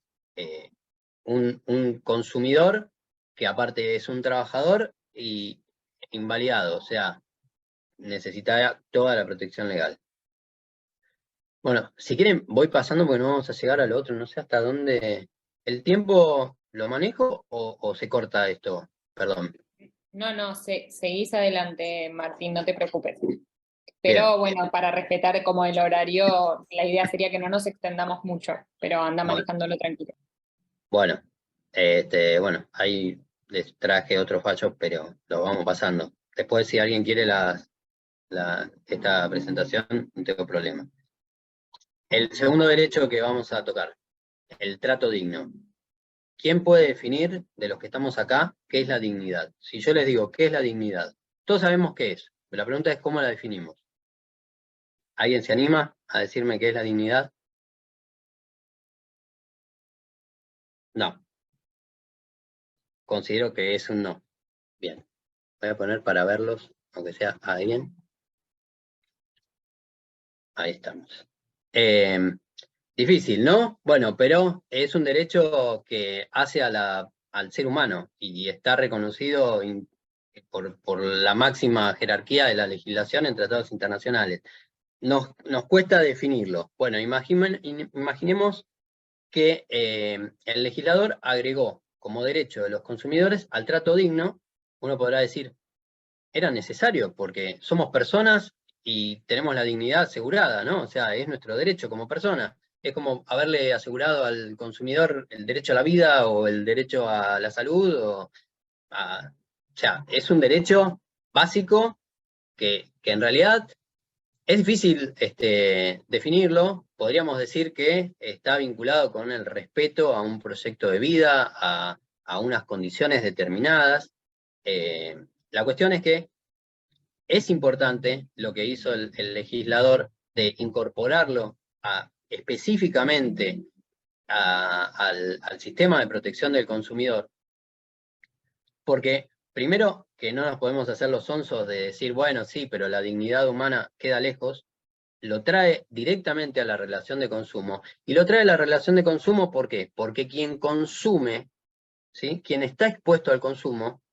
Speaker 4: un consumidor que aparte es un trabajador y invalidado, o sea, necesita toda la protección legal. Bueno, si quieren, voy pasando porque no vamos a llegar al otro, no sé hasta dónde. ¿El tiempo lo manejo o se corta esto? Perdón.
Speaker 3: No, seguís adelante, Martín, no te preocupes.
Speaker 4: Bien.
Speaker 3: Pero bueno, para respetar como el horario, la idea sería que no nos extendamos mucho, pero anda
Speaker 4: Bueno,
Speaker 3: manejándolo tranquilo.
Speaker 4: bueno, bueno, ahí les traje otros fallos, pero los vamos pasando. Después, si alguien quiere esta presentación, no tengo problema. El segundo derecho que vamos a tocar, el trato digno. ¿Quién puede definir de los que estamos acá qué es la dignidad? Si yo les digo qué es la dignidad, todos sabemos qué es, pero la pregunta es cómo la definimos. ¿Alguien se anima a decirme qué es la dignidad? No. Considero que es un no. Bien. Voy a poner para verlos, aunque sea alguien. Ahí estamos. Difícil, ¿no? Bueno, pero es un derecho que hace al ser humano y está reconocido por la máxima jerarquía de la legislación en tratados internacionales. Nos cuesta definirlo. Bueno, imaginemos que el legislador agregó como derecho de los consumidores al trato digno. Uno podrá decir, era necesario porque somos personas y tenemos la dignidad asegurada, ¿no? O sea, es nuestro derecho como persona. Es como haberle asegurado al consumidor el derecho a la vida o el derecho a la salud. O sea, es un derecho básico que en realidad es difícil definirlo. Podríamos decir que está vinculado con el respeto a un proyecto de vida, a unas condiciones determinadas. La cuestión es que es importante lo que hizo el legislador de incorporarlo específicamente al sistema de protección del consumidor, porque primero que no nos podemos hacer los sonsos de decir, bueno, sí, pero la dignidad humana queda lejos. Lo trae directamente a la relación de consumo, y lo trae a la relación de consumo, ¿por qué? Porque quien consume, ¿sí? Quien está expuesto al consumo,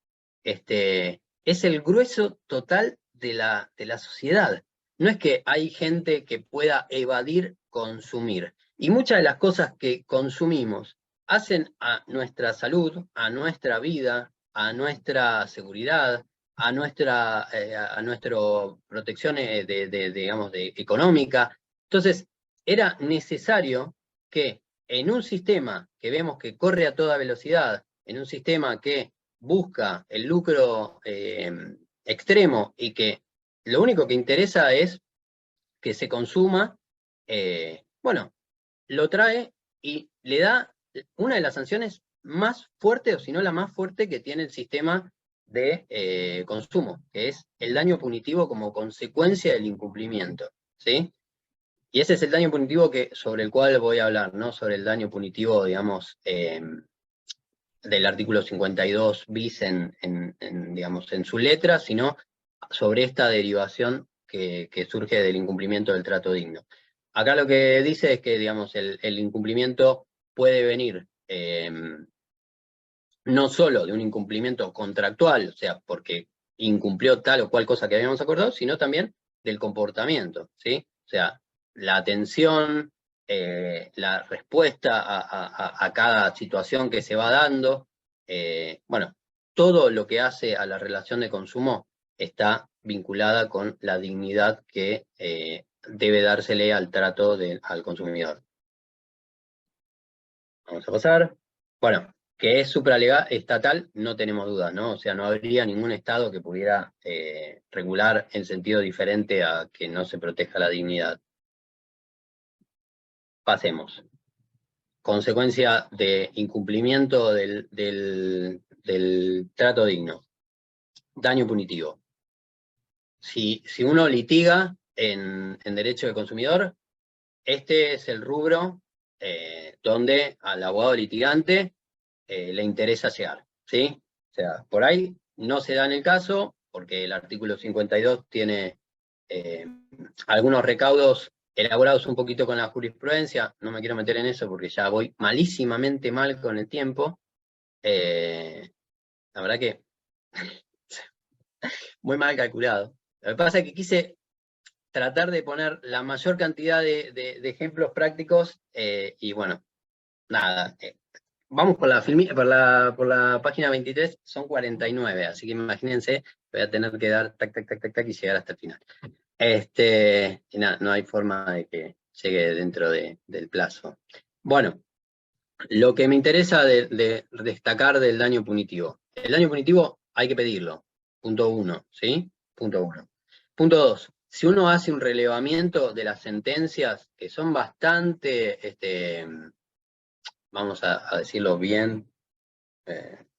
Speaker 4: es el grueso total de la sociedad. No es que hay gente que pueda evadir consumir. Y muchas de las cosas que consumimos hacen a nuestra salud, a nuestra vida, a nuestra seguridad, a nuestra protección digamos, económica. Entonces, era necesario que en un sistema que vemos que corre a toda velocidad, en un sistema que busca el lucro extremo y que lo único que interesa es que se consuma, bueno, lo trae y le da una de las sanciones más fuertes, o si no la más fuerte que tiene el sistema de consumo, que es el daño punitivo como consecuencia del incumplimiento, ¿sí? Y ese es el daño punitivo sobre el cual voy a hablar, ¿no? Sobre el daño punitivo, digamos, del artículo 52 bis digamos, en su letra, sino sobre esta derivación que surge del incumplimiento del trato digno. Acá lo que dice es que, digamos, el incumplimiento puede venir no solo de un incumplimiento contractual, o sea, porque incumplió tal o cual cosa que habíamos acordado, sino también del comportamiento, ¿sí? O sea, la atención, la respuesta a cada situación que se va dando, bueno, todo lo que hace a la relación de consumo está vinculada con la dignidad que debe dársele al trato al consumidor. Vamos a pasar. Bueno, que es supralegal estatal, no tenemos dudas, ¿no? O sea, no habría ningún estado que pudiera regular en sentido diferente a que no se proteja la dignidad. Pasemos. Consecuencia de incumplimiento del trato digno. Daño punitivo. Si uno litiga en derecho de consumidor, este es el rubro donde al abogado litigante le interesa llegar, ¿sí? O sea, por ahí no se da en el caso, porque el artículo 52 tiene algunos recaudos elaborados un poquito con la jurisprudencia. No me quiero meter en eso porque ya voy malísimamente mal con el tiempo. La verdad que muy mal calculado. Lo que pasa es que quise tratar de poner la mayor cantidad de ejemplos prácticos, y bueno, nada. Vamos por la página 23, son 49, así que imagínense, voy a tener que dar tac, tac, tac, tac, tac, y llegar hasta el final. Y nada, no hay forma de que llegue dentro del plazo. Bueno, lo que me interesa de destacar del daño punitivo. El daño punitivo hay que pedirlo, punto 1, ¿sí? Punto 1. Punto 2, si uno hace un relevamiento de las sentencias, que son bastante, vamos a decirlo bien,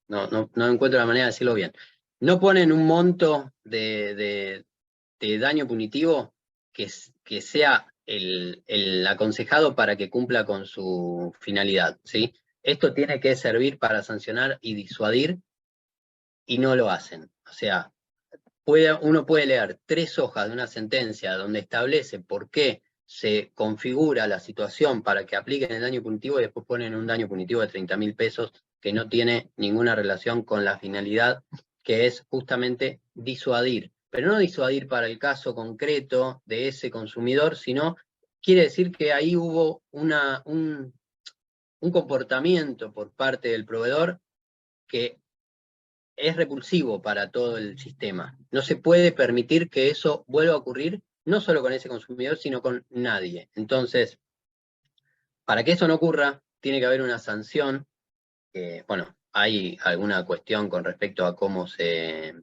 Speaker 4: no encuentro la manera de decirlo bien, no ponen un monto de daño punitivo que sea el aconsejado para que cumpla con su finalidad, ¿sí? Esto tiene que servir para sancionar y disuadir, y no lo hacen. O sea, uno puede leer 3 hojas de una sentencia donde establece por qué se configura la situación para que apliquen el daño punitivo, y después ponen un daño punitivo de 30.000 pesos que no tiene ninguna relación con la finalidad, que es justamente disuadir. Pero no disuadir para el caso concreto de ese consumidor, sino quiere decir que ahí hubo un comportamiento por parte del proveedor que es repulsivo para todo el sistema. No se puede permitir que eso vuelva a ocurrir, no solo con ese consumidor, sino con nadie. Entonces, para que eso no ocurra, tiene que haber una sanción. Bueno, hay alguna cuestión con respecto a cómo se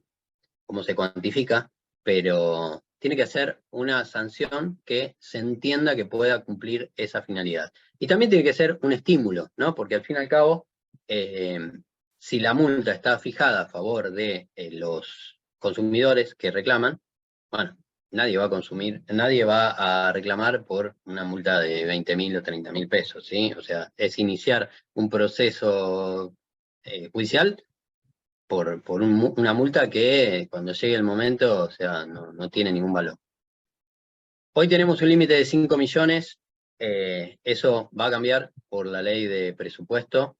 Speaker 4: cuantifica, pero tiene que ser una sanción que se entienda que pueda cumplir esa finalidad. Y también tiene que ser un estímulo, ¿no? Porque al fin y al cabo, si la multa está fijada a favor de los consumidores que reclaman, bueno, nadie va a reclamar por una multa de 20.000 o 30.000 pesos, ¿sí? O sea, es iniciar un proceso judicial por una multa que cuando llegue el momento, o sea, no tiene ningún valor. Hoy tenemos un límite de 5 millones, eso va a cambiar por la ley de presupuesto,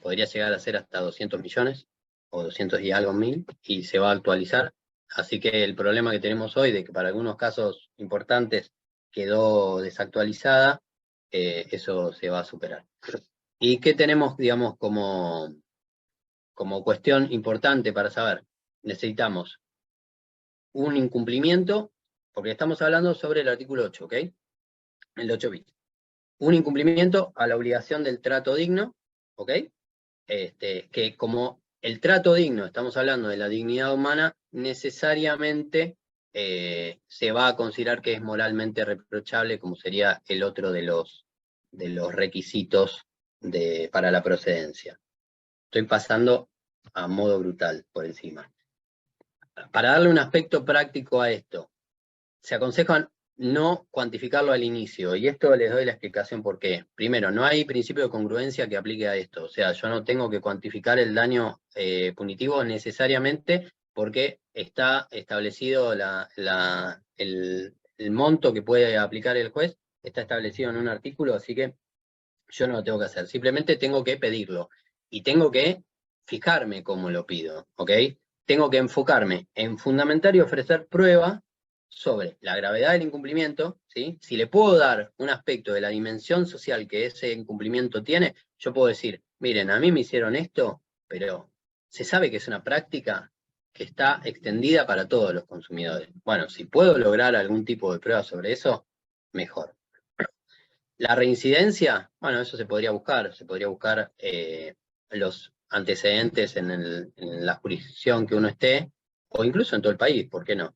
Speaker 4: podría llegar a ser hasta 200 millones, o 200 y algo mil, y se va a actualizar. Así que el problema que tenemos hoy, de que para algunos casos importantes quedó desactualizada, eso se va a superar. ¿Y qué tenemos, digamos, como cuestión importante para saber? Necesitamos un incumplimiento, porque estamos hablando sobre el artículo 8, ¿ok? El 8 bis. Un incumplimiento a la obligación del trato digno, ¿ok? Que como el trato digno, estamos hablando de la dignidad humana, necesariamente se va a considerar que es moralmente reprochable, como sería el otro de los requisitos para la procedencia. Estoy pasando a modo brutal por encima. Para darle un aspecto práctico a esto, se aconsejan no cuantificarlo al inicio, y esto les doy la explicación por qué. Primero, no hay principio de congruencia que aplique a esto, o sea, yo no tengo que cuantificar el daño punitivo necesariamente porque está establecido el monto que puede aplicar el juez, está establecido en un artículo, así que yo no lo tengo que hacer, simplemente tengo que pedirlo, y tengo que fijarme cómo lo pido, ¿ok? Tengo que enfocarme en fundamentar y ofrecer prueba sobre la gravedad del incumplimiento, ¿sí? Si le puedo dar un aspecto de la dimensión social que ese incumplimiento tiene, yo puedo decir, miren, a mí me hicieron esto, pero se sabe que es una práctica que está extendida para todos los consumidores. Bueno, si puedo lograr algún tipo de prueba sobre eso, mejor. La reincidencia, bueno, eso se podría buscar los antecedentes en la jurisdicción que uno esté, o incluso en todo el país, ¿por qué no?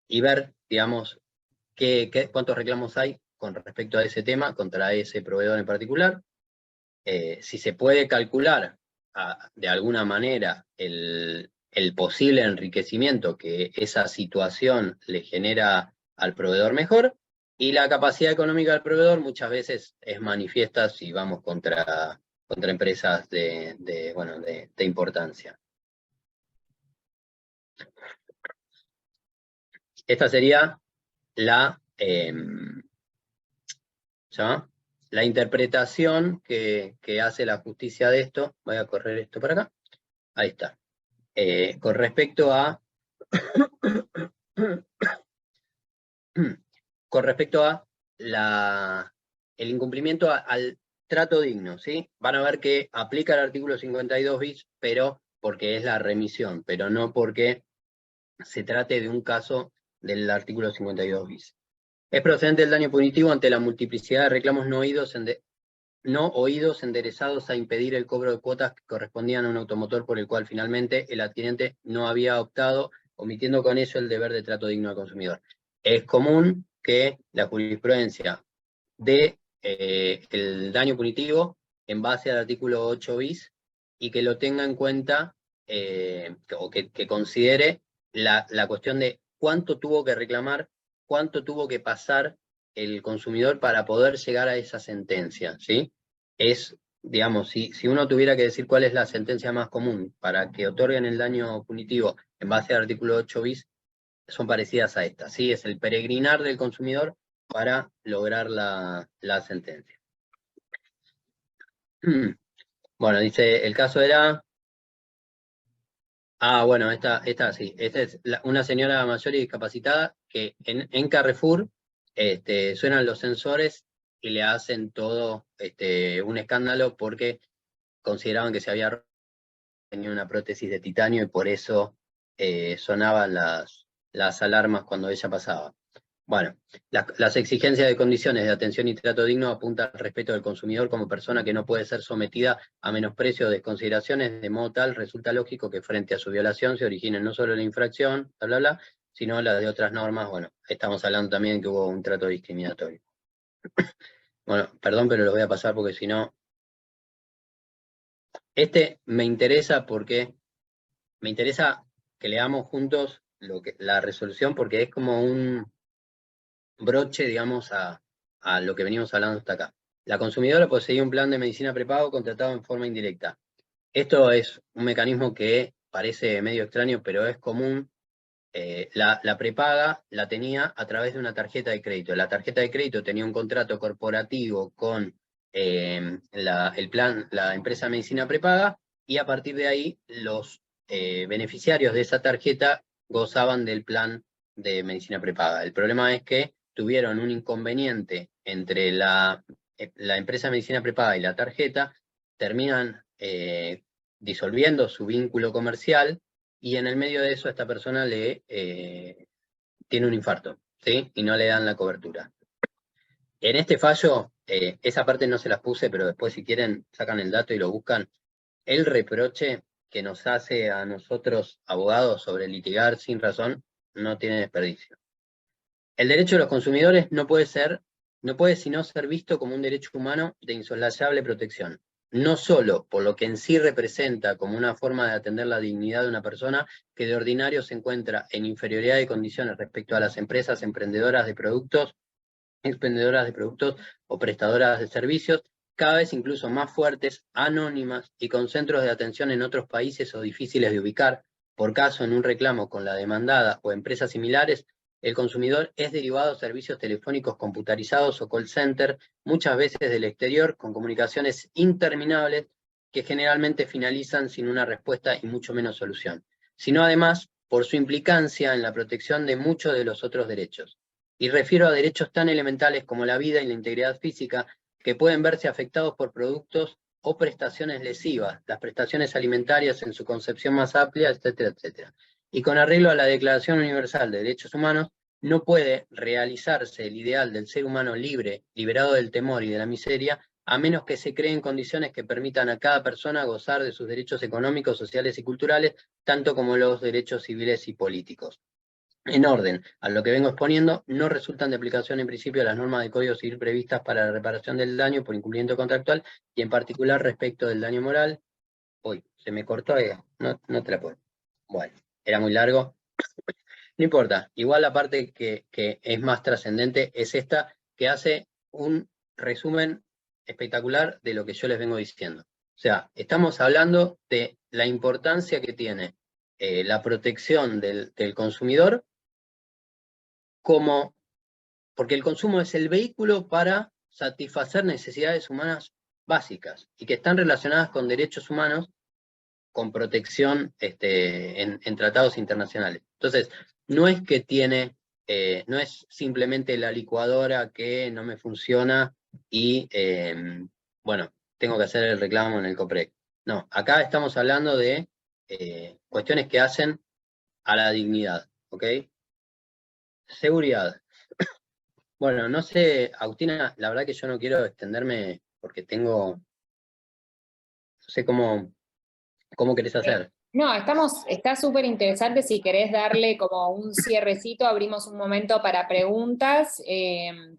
Speaker 4: Y ver, digamos, cuántos reclamos hay con respecto a ese tema, contra ese proveedor en particular. Si se puede calcular de alguna manera el posible enriquecimiento que esa situación le genera al proveedor, mejor. Y la capacidad económica del proveedor muchas veces es manifiesta si vamos contra empresas de importancia. Esta sería la interpretación que hace la justicia de esto. Voy a correr esto para acá. Ahí está. Con respecto a con respecto a el incumplimiento al trato digno, ¿sí? Van a ver que aplica el artículo 52 bis, pero porque es la remisión, pero no porque se trate de un caso del artículo 52 bis. Es procedente el daño punitivo ante la multiplicidad de reclamos no oídos enderezados a impedir el cobro de cuotas que correspondían a un automotor por el cual finalmente el adquirente no había optado, omitiendo con ello el deber de trato digno al consumidor. Es común que la jurisprudencia dé el daño punitivo en base al artículo 8 bis y que lo tenga en cuenta o que considere la cuestión de cuánto tuvo que reclamar, cuánto tuvo que pasar el consumidor para poder llegar a esa sentencia, ¿sí? Es, digamos, si uno tuviera que decir cuál es la sentencia más común para que otorguen el daño punitivo en base al artículo 8 bis, son parecidas a esta, ¿sí? Es el peregrinar del consumidor para lograr la sentencia. Bueno, dice, el caso era... bueno, esta sí. Esta es una señora mayor y discapacitada que en Carrefour suenan los sensores y le hacen todo un escándalo porque consideraban que se había tenido una prótesis de titanio y por eso sonaban las alarmas cuando ella pasaba. Bueno, las exigencias de condiciones de atención y trato digno apuntan al respeto del consumidor como persona que no puede ser sometida a menosprecio o desconsideraciones, de modo tal resulta lógico que frente a su violación se origine no solo la infracción, bla, bla, bla, sino la de otras normas. Bueno, estamos hablando también que hubo un trato discriminatorio. Bueno, perdón, pero lo voy a pasar porque si no... me interesa porque me interesa que leamos juntos la resolución porque es como un broche, digamos, a lo que venimos hablando hasta acá. La consumidora poseía un plan de medicina prepago contratado en forma indirecta. Esto es un mecanismo que parece medio extraño, pero es común. La prepaga la tenía a través de una tarjeta de crédito. La tarjeta de crédito tenía un contrato corporativo con la empresa de medicina prepaga, y a partir de ahí los beneficiarios de esa tarjeta gozaban del plan de medicina prepaga. El problema es que tuvieron un inconveniente entre la empresa de medicina prepaga y la tarjeta, terminan disolviendo su vínculo comercial, y en el medio de eso esta persona tiene un infarto, ¿sí? Y no le dan la cobertura. En este fallo, esa parte no se las puse, pero después si quieren sacan el dato y lo buscan. El reproche que nos hace a nosotros abogados sobre litigar sin razón no tiene desperdicio. El derecho de los consumidores no puede sino ser visto como un derecho humano de insoslayable protección, no solo por lo que en sí representa como una forma de atender la dignidad de una persona que de ordinario se encuentra en inferioridad de condiciones respecto a las empresas expendedoras de productos o prestadoras de servicios, cada vez incluso más fuertes, anónimas y con centros de atención en otros países o difíciles de ubicar. Por caso, en un reclamo con la demandada o empresas similares, el consumidor es derivado a servicios telefónicos computarizados o call center, muchas veces del exterior, con comunicaciones interminables que generalmente finalizan sin una respuesta y mucho menos solución, sino además por su implicancia en la protección de muchos de los otros derechos. Y refiero a derechos tan elementales como la vida y la integridad física, que pueden verse afectados por productos o prestaciones lesivas, las prestaciones alimentarias en su concepción más amplia, etcétera, etcétera. Y con arreglo a la Declaración Universal de Derechos Humanos, no puede realizarse el ideal del ser humano libre, liberado del temor y de la miseria, a menos que se creen condiciones que permitan a cada persona gozar de sus derechos económicos, sociales y culturales, tanto como los derechos civiles y políticos. En orden a lo que vengo exponiendo, no resultan de aplicación en principio las normas de Código Civil previstas para la reparación del daño por incumplimiento contractual, y en particular respecto del daño moral. Uy, se me cortó, no te la puedo. Bueno, era muy largo. No importa, igual la parte que es más trascendente es esta, que hace un resumen espectacular de lo que yo les vengo diciendo. O sea, estamos hablando de la importancia que tiene la protección del consumidor, porque el consumo es el vehículo para satisfacer necesidades humanas básicas y que están relacionadas con derechos humanos, con protección en tratados internacionales. Entonces, no es que tiene no es simplemente la licuadora que no me funciona y, bueno, tengo que hacer el reclamo en el COPREC. No, acá estamos hablando de cuestiones que hacen a la dignidad, ¿ok? Seguridad. Bueno, no sé, Agustina, la verdad que yo no quiero extenderme porque no sé cómo querés hacer.
Speaker 3: No, está súper interesante. Si querés darle como un cierrecito, abrimos un momento para preguntas,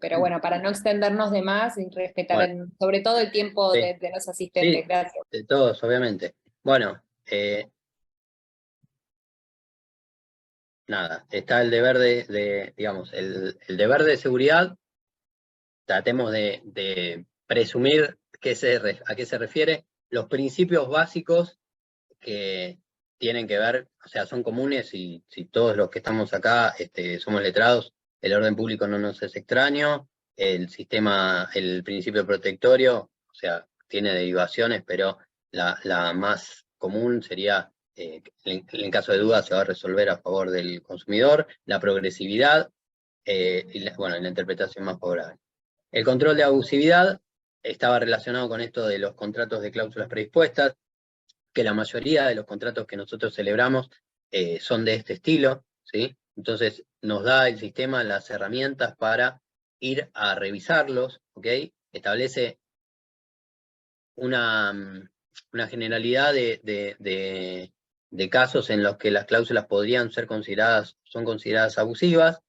Speaker 3: pero bueno, para no extendernos de más y respetar
Speaker 4: Bueno,
Speaker 3: sobre todo el tiempo
Speaker 4: sí,
Speaker 3: de los asistentes.
Speaker 4: sí,
Speaker 3: Gracias.
Speaker 4: de todos, obviamente. Bueno, nada, está el deber digamos, el deber de seguridad. Tratemos de presumir a qué se refiere. Los principios básicos que tienen que ver, o sea, son comunes y si todos los que estamos acá somos letrados, el orden público no nos es extraño, el principio protectorio, o sea, tiene derivaciones, pero la más común sería, en caso de duda, se va a resolver a favor del consumidor, la progresividad, y bueno, la interpretación más favorable. El control de abusividad estaba relacionado con esto de los contratos de cláusulas predispuestas, que la mayoría de los contratos que nosotros celebramos son de este estilo, ¿sí? Entonces nos da el sistema las herramientas para ir a revisarlos, ¿ok? Establece una generalidad de casos en los que las cláusulas son consideradas abusivas.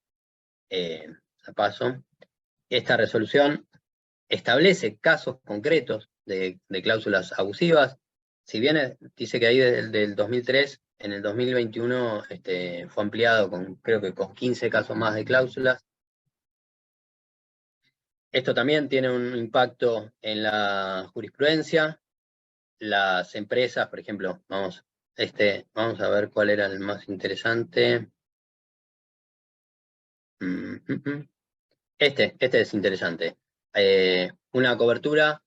Speaker 4: A paso, esta resolución establece casos concretos de cláusulas abusivas. Si bien dice que ahí desde el 2003, en el 2021 fue ampliado creo que con 15 casos más de cláusulas. Esto también tiene un impacto en la jurisprudencia. Las empresas, por ejemplo, vamos a ver cuál era el más interesante. Este es interesante. Una cobertura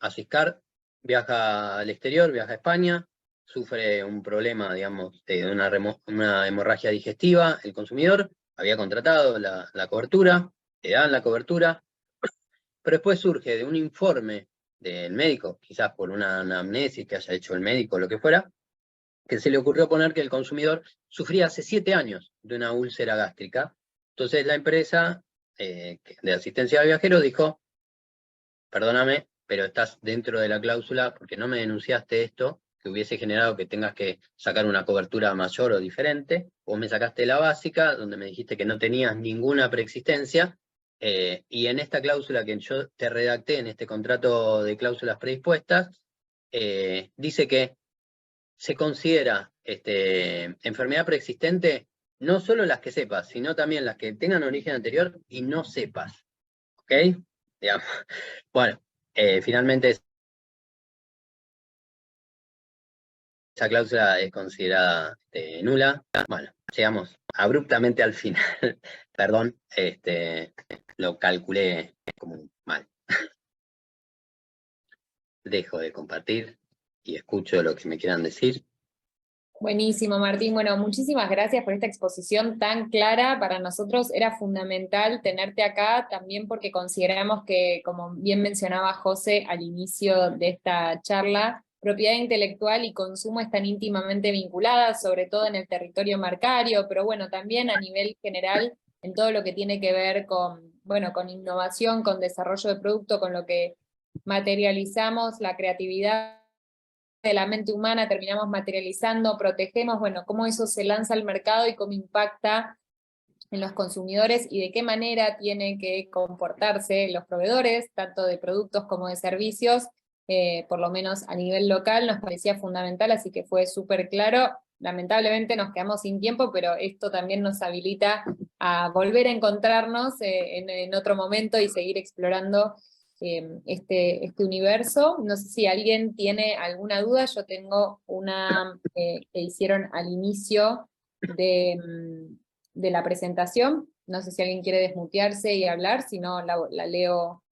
Speaker 4: a Siscar, viaja al exterior, viaja a España, sufre un problema, digamos, de una hemorragia digestiva, el consumidor había contratado la cobertura, le dan la cobertura, pero después surge de un informe del médico, quizás por una anamnesis que haya hecho el médico, lo que fuera, que se le ocurrió poner que el consumidor sufría hace 7 años de una úlcera gástrica. Entonces la empresa de asistencia al viajero dijo, perdóname, pero estás dentro de la cláusula porque no me denunciaste esto, que hubiese generado que tengas que sacar una cobertura mayor o diferente. Vos me sacaste la básica, donde me dijiste que no tenías ninguna preexistencia, y en esta cláusula que yo te redacté, en este contrato de cláusulas predispuestas, dice que se considera enfermedad preexistente no solo las que sepas, sino también las que tengan origen anterior y no sepas. ¿Ok? Digamos. Bueno, finalmente esa cláusula es considerada nula. Bueno, llegamos abruptamente al final. Perdón, lo calculé como mal. Dejo de compartir y escucho lo que me quieran decir.
Speaker 3: Buenísimo, Martín. Bueno, muchísimas gracias por esta exposición tan clara. Para nosotros era fundamental tenerte acá, también porque consideramos que, como bien mencionaba José al inicio de esta charla, propiedad intelectual y consumo están íntimamente vinculadas, sobre todo en el territorio marcario, pero bueno, también a nivel general, en todo lo que tiene que ver con, bueno, con innovación, con desarrollo de producto, con lo que materializamos, la creatividad de la mente humana, terminamos materializando, protegemos, bueno, cómo eso se lanza al mercado y cómo impacta en los consumidores y de qué manera tienen que comportarse los proveedores, tanto de productos como de servicios, por lo menos a nivel local, nos parecía fundamental, así que fue súper claro. Lamentablemente nos quedamos sin tiempo, pero esto también nos habilita a volver a encontrarnos en otro momento y seguir explorando este universo. No sé si alguien tiene alguna duda, yo tengo una que hicieron al inicio de la presentación. No sé si alguien quiere desmutearse y hablar, si no la leo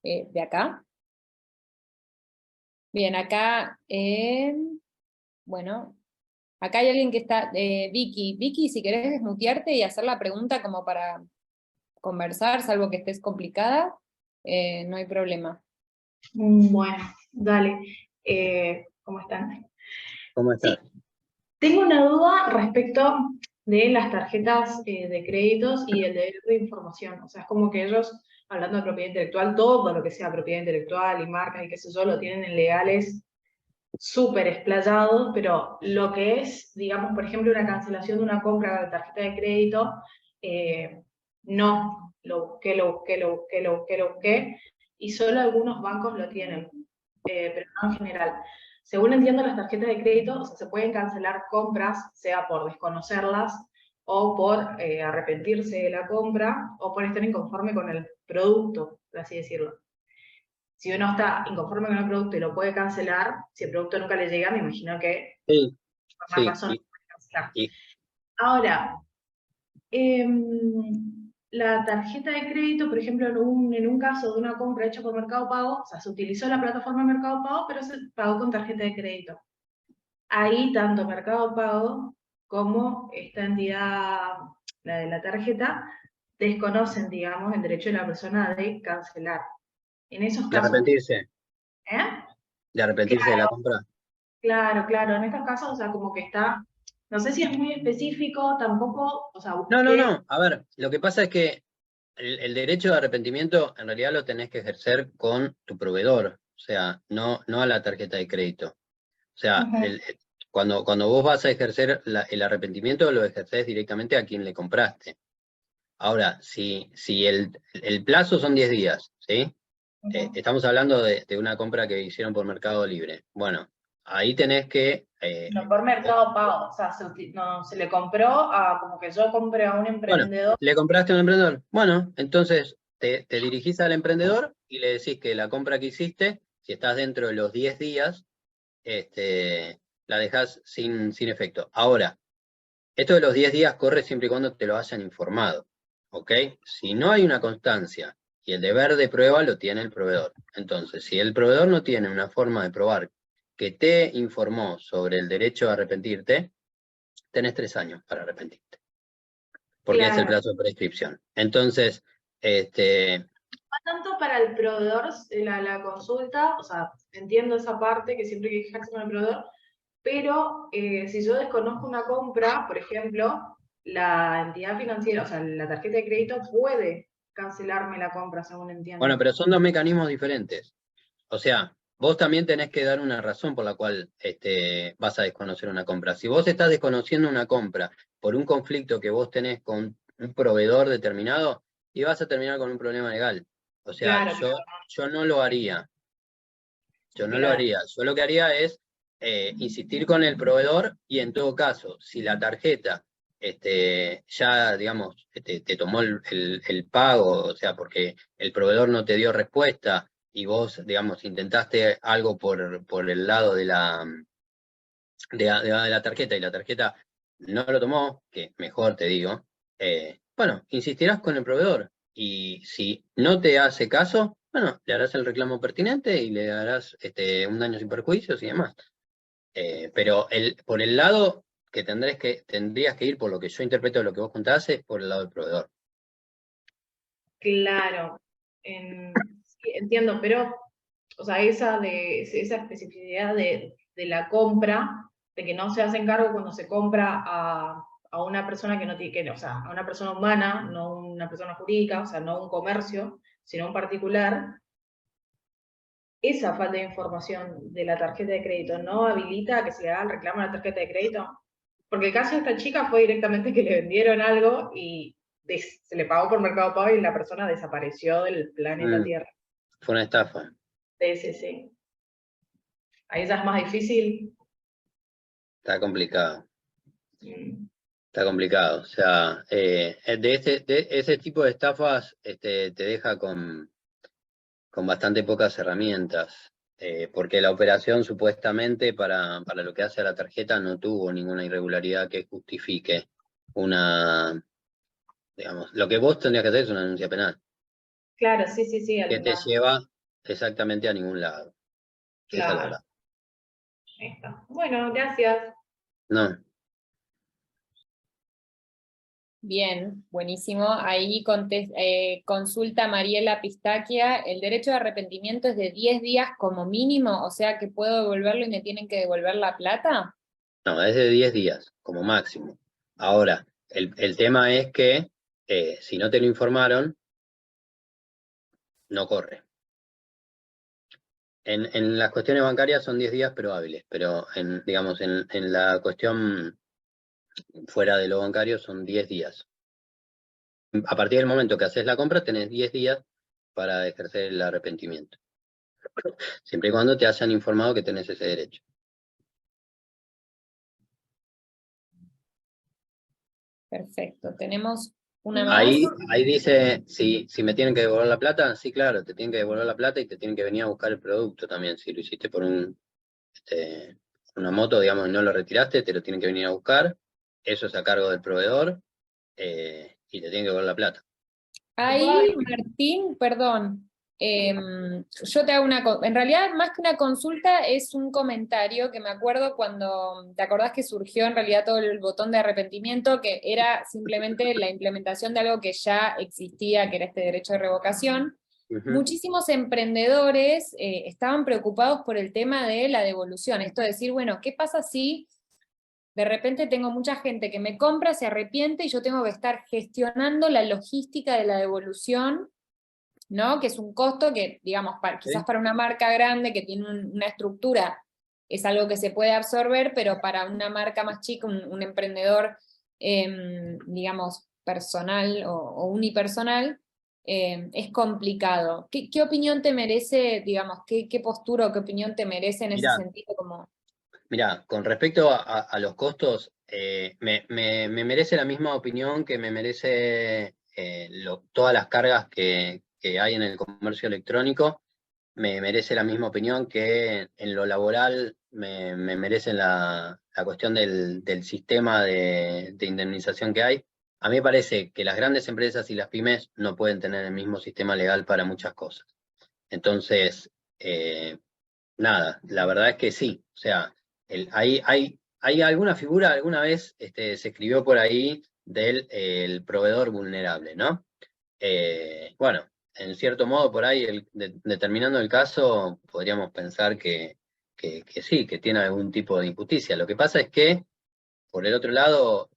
Speaker 3: de acá. Bien, acá, bueno, Acá hay alguien que está, Vicky. Vicky, si querés desmutearte y hacer la pregunta como para conversar, salvo que estés complicada, no hay problema.
Speaker 5: Bueno, dale. ¿Cómo están?
Speaker 4: ¿Cómo estás?
Speaker 5: Tengo una duda respecto de las tarjetas de créditos y el deber de información. O sea, es como que ellos, hablando de propiedad intelectual, todo lo que sea propiedad intelectual y marcas y qué sé yo, lo tienen en legales súper explayado, pero lo que es, digamos, por ejemplo, una cancelación de una compra de tarjeta de crédito, no, lo busqué, y solo algunos bancos lo tienen, pero no en general. Según entiendo, las tarjetas de crédito, o sea, se pueden cancelar compras, sea por desconocerlas, o por arrepentirse de la compra, o por estar inconforme con el producto, por así decirlo. Si uno está inconforme con el producto y lo puede cancelar, si el producto nunca le llega, me imagino que
Speaker 4: Sí,
Speaker 5: por más razón lo puede cancelar. Ahora, la tarjeta de crédito, por ejemplo, en un caso de una compra hecha por Mercado Pago, o sea, se utilizó la plataforma Mercado Pago, pero se pagó con tarjeta de crédito. Ahí, tanto Mercado Pago como esta entidad, la de la tarjeta, desconocen, digamos, el derecho de la persona de cancelar. En esos
Speaker 4: de
Speaker 5: casos...
Speaker 4: arrepentirse,
Speaker 5: ¿Eh?
Speaker 4: de arrepentirse de la compra.
Speaker 5: Claro, en estos casos, o sea, como que está, no sé si es muy específico, tampoco, o sea, busqué...
Speaker 4: No, a ver, lo que pasa es que el derecho de arrepentimiento en realidad lo tenés que ejercer con tu proveedor, o sea, no a la tarjeta de crédito. O sea, cuando vos vas a ejercer el arrepentimiento, lo ejercés directamente a quien le compraste. Ahora, si el plazo son 10 días, ¿sí? Estamos hablando de una compra que hicieron por Mercado Libre. Bueno, ahí tenés que...
Speaker 5: No, por Mercado Pago, o sea, se le compró a, como que yo compré a un
Speaker 4: Bueno,
Speaker 5: emprendedor.
Speaker 4: ¿le compraste a un emprendedor? Bueno, entonces te dirigís al emprendedor y le decís que la compra que hiciste, si estás dentro de los 10 días, la dejás sin efecto. Ahora, esto de los 10 días corre siempre y cuando te lo hayan informado, ¿ok? Si no hay una constancia y el deber de prueba lo tiene el proveedor. Entonces, si el proveedor no tiene una forma de probar que te informó sobre el derecho a arrepentirte, tenés 3 años para arrepentirte, porque es el
Speaker 5: Claro,
Speaker 4: plazo de prescripción. Entonces,
Speaker 5: no tanto para el proveedor, la consulta, o sea, entiendo esa parte que siempre hay que fijarse con el proveedor, pero si yo desconozco una compra, por ejemplo, la entidad financiera, o sea, la tarjeta de crédito puede cancelarme la compra, según entiendo.
Speaker 4: bueno, pero son dos mecanismos diferentes. O sea, vos también tenés que dar una razón por la cual vas a desconocer una compra. Si vos estás desconociendo una compra por un conflicto que vos tenés con un proveedor determinado, y vas a terminar con un problema legal. O sea,
Speaker 5: Claro,
Speaker 4: yo no lo haría. Yo no lo
Speaker 5: claro.
Speaker 4: haría. Yo lo que haría es insistir con el proveedor y en todo caso, si la tarjeta ya, digamos, te tomó el pago, o sea, porque el proveedor no te dio respuesta y vos, digamos, intentaste algo por el lado de la tarjeta y la tarjeta no lo tomó, que mejor te digo, bueno, insistirás con el proveedor y si no te hace caso, bueno, le harás el reclamo pertinente y le harás un daño sin perjuicios y demás. Pero por el lado que tendrías que ir, por lo que yo interpreto de lo que vos contás, es por el lado del proveedor.
Speaker 5: Claro, sí, entiendo, pero, o sea, esa especificidad de la compra, de que no se hacen cargo cuando se compra a una persona que no tiene, o sea, a una persona humana, no una persona jurídica, o sea, no un comercio, sino un particular, esa falta de información de la tarjeta de crédito no habilita a que se le haga el reclamo a la tarjeta de crédito. Porque el caso de esta chica fue directamente que le vendieron algo y se le pagó por Mercado Pago y la persona desapareció del planeta Tierra.
Speaker 4: Fue una estafa.
Speaker 5: Sí. Ahí ya es más difícil.
Speaker 4: Está complicado. Está complicado. O sea, de ese tipo de estafas te deja con bastante pocas herramientas. Porque la operación supuestamente para lo que hace a la tarjeta no tuvo ninguna irregularidad que justifique digamos, lo que vos tendrías que hacer es una denuncia penal,
Speaker 5: Claro, sí.
Speaker 4: que te lleva exactamente a ningún lado. Esa es la
Speaker 5: Claro.
Speaker 4: verdad.
Speaker 5: Ahí está. Bueno, gracias.
Speaker 4: No,
Speaker 3: Bien, buenísimo. Ahí consulta Mariela Pistaquia, ¿el derecho de arrepentimiento es de 10 días como mínimo? O sea que puedo devolverlo y me tienen que devolver la plata.
Speaker 4: No, es de 10 días, como máximo. Ahora, el tema es que si no te lo informaron, no corre. En las cuestiones bancarias son 10 días pero hábiles, pero digamos, en la cuestión fuera de lo bancario son 10 días. A partir del momento que haces la compra, tenés 10 días para ejercer el arrepentimiento. Siempre y cuando te hayan informado que tenés ese derecho.
Speaker 3: Perfecto. Tenemos una más.
Speaker 4: Ahí dice, si me tienen que devolver la plata, sí, claro, te tienen que devolver la plata y te tienen que venir a buscar el producto también. Si lo hiciste por una moto, digamos, y no lo retiraste, te lo tienen que venir a buscar. Eso es a cargo del proveedor y te tienen que devolver la plata.
Speaker 3: Ahí, Martín, perdón, yo te hago en realidad más que una consulta es un comentario que me acuerdo cuando, ¿te acordás que surgió en realidad todo el botón de arrepentimiento, que era simplemente la implementación de algo que ya existía, que era este derecho de revocación? Muchísimos emprendedores estaban preocupados por el tema de la devolución, esto de decir, bueno, ¿qué pasa si de repente tengo mucha gente que me compra, se arrepiente y yo tengo que estar gestionando la logística de la devolución, ¿no? Que es un costo que, digamos, quizás para una marca grande que tiene una estructura es algo que se puede absorber, pero para una marca más chica, un emprendedor, digamos, personal o unipersonal, es complicado. ¿Qué opinión te merece, digamos, qué postura o qué opinión te merece en ese sentido?
Speaker 4: Mirá, con respecto a los costos, me merece la misma opinión que me merece todas las cargas que hay en el comercio electrónico. Me merece la misma opinión que en lo laboral me merece la cuestión del sistema de indemnización que hay. A mí me parece que las grandes empresas y las pymes no pueden tener el mismo sistema legal para muchas cosas. Entonces, nada, la verdad es que sí. O sea, hay alguna figura, alguna vez se escribió por ahí del el proveedor vulnerable, ¿no? Bueno, en cierto modo, por ahí, determinando el caso, podríamos pensar que sí, que tiene algún tipo de injusticia. Lo que pasa es que, por el otro lado,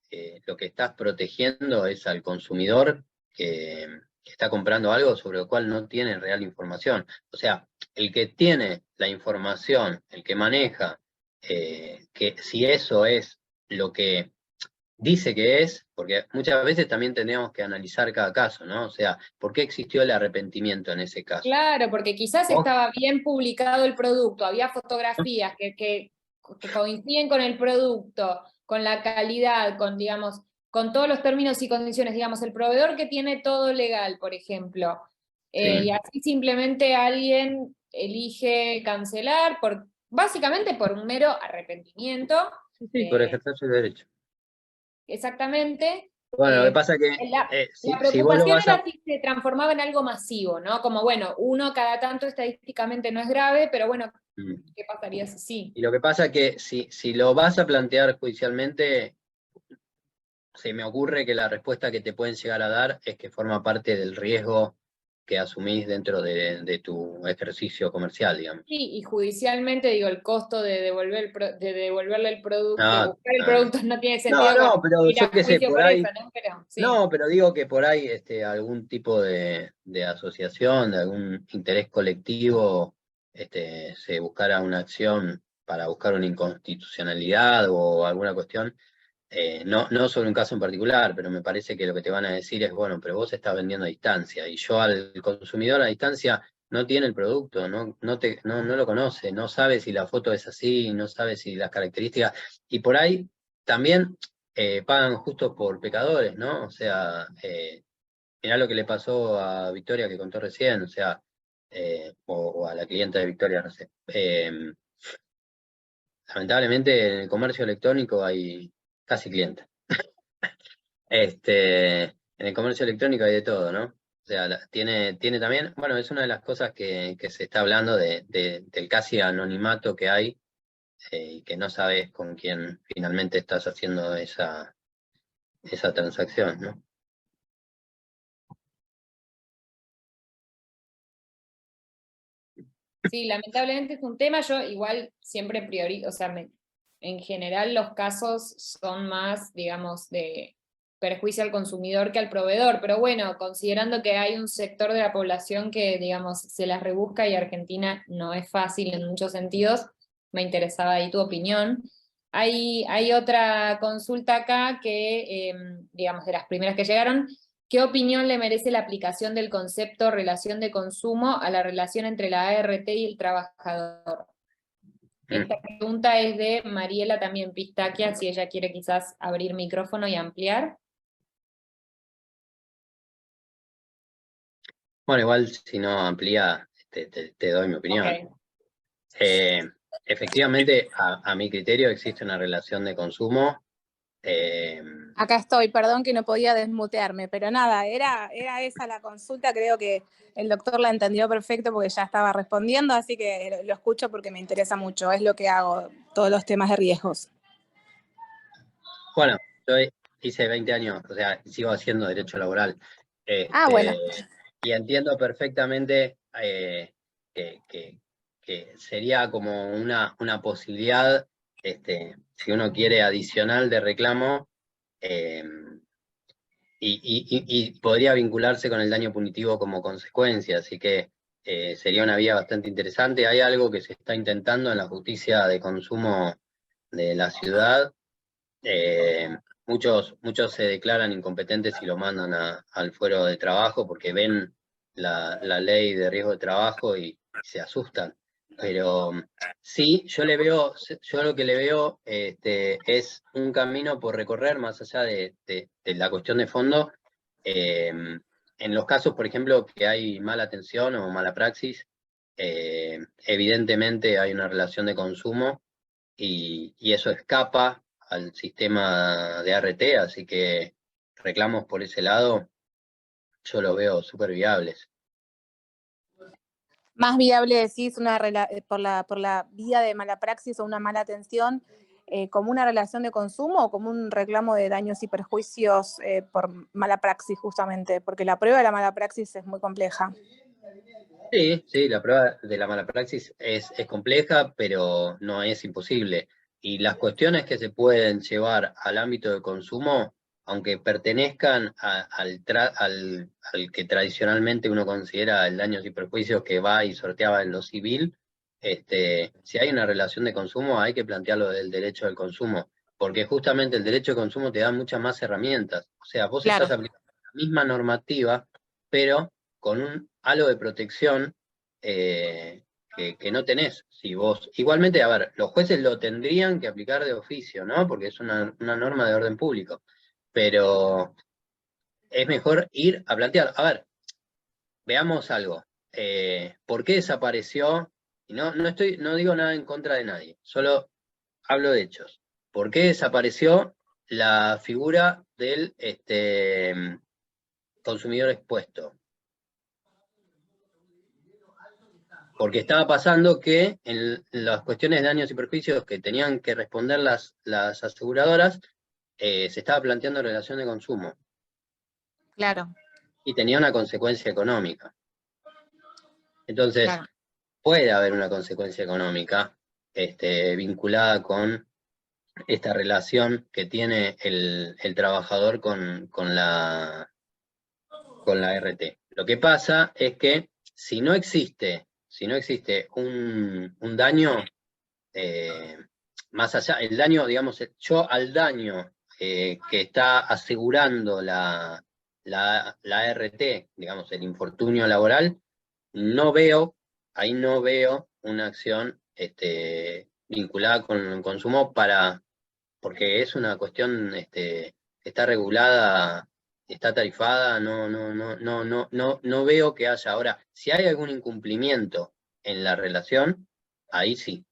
Speaker 4: lo que estás protegiendo es al consumidor que está comprando algo sobre lo cual no tiene real información. O sea, el que tiene la información, el que maneja, que si eso es lo que dice que es, porque muchas veces también tenemos que analizar cada caso, ¿no? O sea, ¿por qué existió el arrepentimiento en ese caso?
Speaker 3: Claro, porque quizás estaba bien publicado el producto, había fotografías que coinciden con el producto, con la calidad, con, digamos, con todos los términos y condiciones, digamos, el proveedor que tiene todo legal, por ejemplo, y así simplemente alguien elige cancelar, básicamente por un mero arrepentimiento.
Speaker 4: Sí, por ejercer su derecho.
Speaker 3: Exactamente.
Speaker 4: Bueno, lo que pasa es que
Speaker 3: la
Speaker 4: si vos lo
Speaker 3: preocupación
Speaker 4: vas
Speaker 3: era si se transformaba en algo masivo, ¿no? Como, bueno, uno cada tanto estadísticamente no es grave, pero bueno, ¿qué pasaría si sí?
Speaker 4: Y lo que pasa es que si lo vas a plantear judicialmente, se me ocurre que la respuesta que te pueden llegar a dar es que forma parte del riesgo que asumís dentro de tu ejercicio comercial, digamos.
Speaker 3: Sí, y judicialmente, digo, el costo de devolverle el producto, de
Speaker 4: No,
Speaker 3: buscar el producto no tiene sentido
Speaker 4: no, pero
Speaker 3: ir
Speaker 4: yo
Speaker 3: a
Speaker 4: qué sé,
Speaker 3: juicio
Speaker 4: por
Speaker 3: por
Speaker 4: ahí.
Speaker 3: eso, ¿no? Pero, sí.
Speaker 4: No, pero digo que por ahí algún tipo de asociación, de algún interés colectivo, se buscara una acción para buscar una inconstitucionalidad o alguna cuestión, no sobre un caso en particular, pero me parece que lo que te van a decir es, bueno, pero vos estás vendiendo a distancia y yo al consumidor a distancia no tiene el producto, no lo conoce, no sabe si la foto es así, no sabe si las características, y por ahí también pagan justo por pecadores, ¿no? O sea, mirá lo que le pasó a Victoria que contó recién, o sea, o a la clienta de Victoria, no sé. Lamentablemente en el comercio electrónico hay casi clientes. En el comercio electrónico hay de todo, ¿no? O sea, tiene también, bueno, es una de las cosas que se está hablando del casi anonimato que hay y que no sabes con quién finalmente estás haciendo esa esa transacción, ¿no?
Speaker 3: Sí, lamentablemente es un tema, yo igual siempre priorizo, o sea, en general los casos son más, digamos, de perjuicio al consumidor que al proveedor, pero bueno, considerando que hay un sector de la población que, digamos, se las rebusca y Argentina no es fácil en muchos sentidos, me interesaba ahí tu opinión. Hay otra consulta acá que, digamos, de las primeras que llegaron. ¿Qué opinión le merece la aplicación del concepto relación de consumo a la relación entre la ART y el trabajador? Esta pregunta es de Mariela también Pistaquia, si ella quiere quizás abrir micrófono y ampliar.
Speaker 4: Bueno, igual si no amplía, te doy mi opinión.
Speaker 3: Okay.
Speaker 4: Efectivamente, a mi criterio existe una relación de consumo.
Speaker 6: Acá estoy, perdón que no podía desmutearme, pero nada, era esa la consulta, creo que el doctor la entendió perfecto porque ya estaba respondiendo, así que lo escucho porque me interesa mucho, es lo que hago, todos los temas de riesgos.
Speaker 4: Bueno, yo hice 20 años, o sea, sigo haciendo derecho laboral.
Speaker 6: Bueno.
Speaker 4: Y entiendo perfectamente que sería como una posibilidad, si uno quiere, adicional de reclamo, y podría vincularse con el daño punitivo como consecuencia, así que sería una vía bastante interesante. Hay algo que se está intentando en la justicia de consumo de la ciudad. Muchos se declaran incompetentes y lo mandan al fuero de trabajo porque ven la ley de riesgo de trabajo y se asustan. Pero sí, yo lo que le veo es un camino por recorrer más allá de la cuestión de fondo. En los casos, por ejemplo, que hay mala atención o mala praxis, evidentemente hay una relación de consumo y eso escapa al sistema de ART, así que reclamos por ese lado yo los veo súper viables.
Speaker 6: Más viable decís por la vía de mala praxis o una mala atención, como una relación de consumo o como un reclamo de daños y perjuicios por mala praxis justamente, porque la prueba de la mala praxis es muy compleja.
Speaker 4: Sí, la prueba de la mala praxis es compleja, pero no es imposible. Y las cuestiones que se pueden llevar al ámbito de consumo, aunque pertenezcan al que tradicionalmente uno considera el daños y perjuicios que va y sorteaba en lo civil, si hay una relación de consumo hay que plantearlo del derecho del consumo, porque justamente el derecho de consumo te da muchas más herramientas. O sea, vos estás aplicando la misma normativa, pero con un halo de protección que no tenés. Si vos, igualmente, a ver, los jueces lo tendrían que aplicar de oficio, ¿no? Porque es una norma de orden público. Pero es mejor ir a plantear, a ver, veamos algo. ¿Por qué desapareció? Y no digo nada en contra de nadie, solo hablo de hechos. ¿Por qué desapareció la figura del consumidor expuesto? Porque estaba pasando que en las cuestiones de daños y perjuicios que tenían que responder las aseguradoras, se estaba planteando relación de consumo.
Speaker 6: Claro.
Speaker 4: Y tenía una consecuencia económica. Entonces, puede haber una consecuencia económica vinculada con esta relación que tiene el trabajador con la RT. Lo que pasa es que si no existe un daño, más allá, el daño, digamos, yo al daño que está asegurando la ART, digamos, el infortunio laboral, ahí no veo una acción vinculada con el consumo porque es una cuestión que está regulada, está tarifada, no veo que haya. Ahora, si hay algún incumplimiento en la relación, ahí sí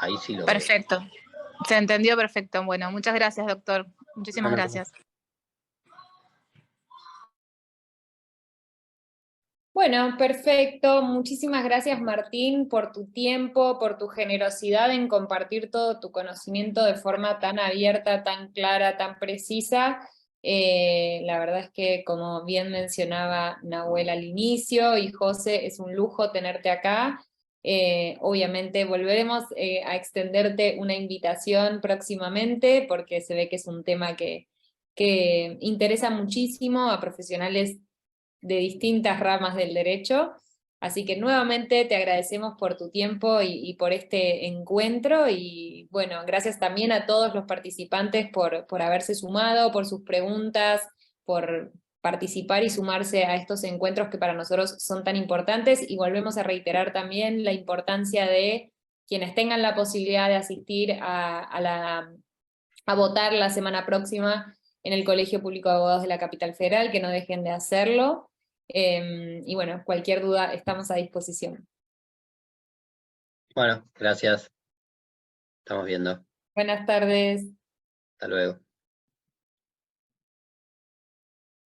Speaker 4: lo veo.
Speaker 6: Perfecto. Se entendió perfecto. Bueno, muchas gracias, doctor. Muchísimas gracias.
Speaker 3: Bueno, perfecto. Muchísimas gracias, Martín, por tu tiempo, por tu generosidad en compartir todo tu conocimiento de forma tan abierta, tan clara, tan precisa. La verdad es que, como bien mencionaba Nahuel al inicio, y José, es un lujo tenerte acá. Obviamente volveremos a extenderte una invitación próximamente, porque se ve que es un tema que interesa muchísimo a profesionales de distintas ramas del derecho. Así que nuevamente te agradecemos por tu tiempo y por este encuentro, y bueno, gracias también a todos los participantes por haberse sumado, por sus preguntas, por participar y sumarse a estos encuentros que para nosotros son tan importantes, y volvemos a reiterar también la importancia de quienes tengan la posibilidad de asistir a votar la semana próxima en el Colegio Público de Abogados de la Capital Federal, que no dejen de hacerlo. Y bueno, cualquier duda estamos a disposición.
Speaker 4: Bueno, gracias. Estamos viendo.
Speaker 3: Buenas tardes.
Speaker 4: Hasta luego.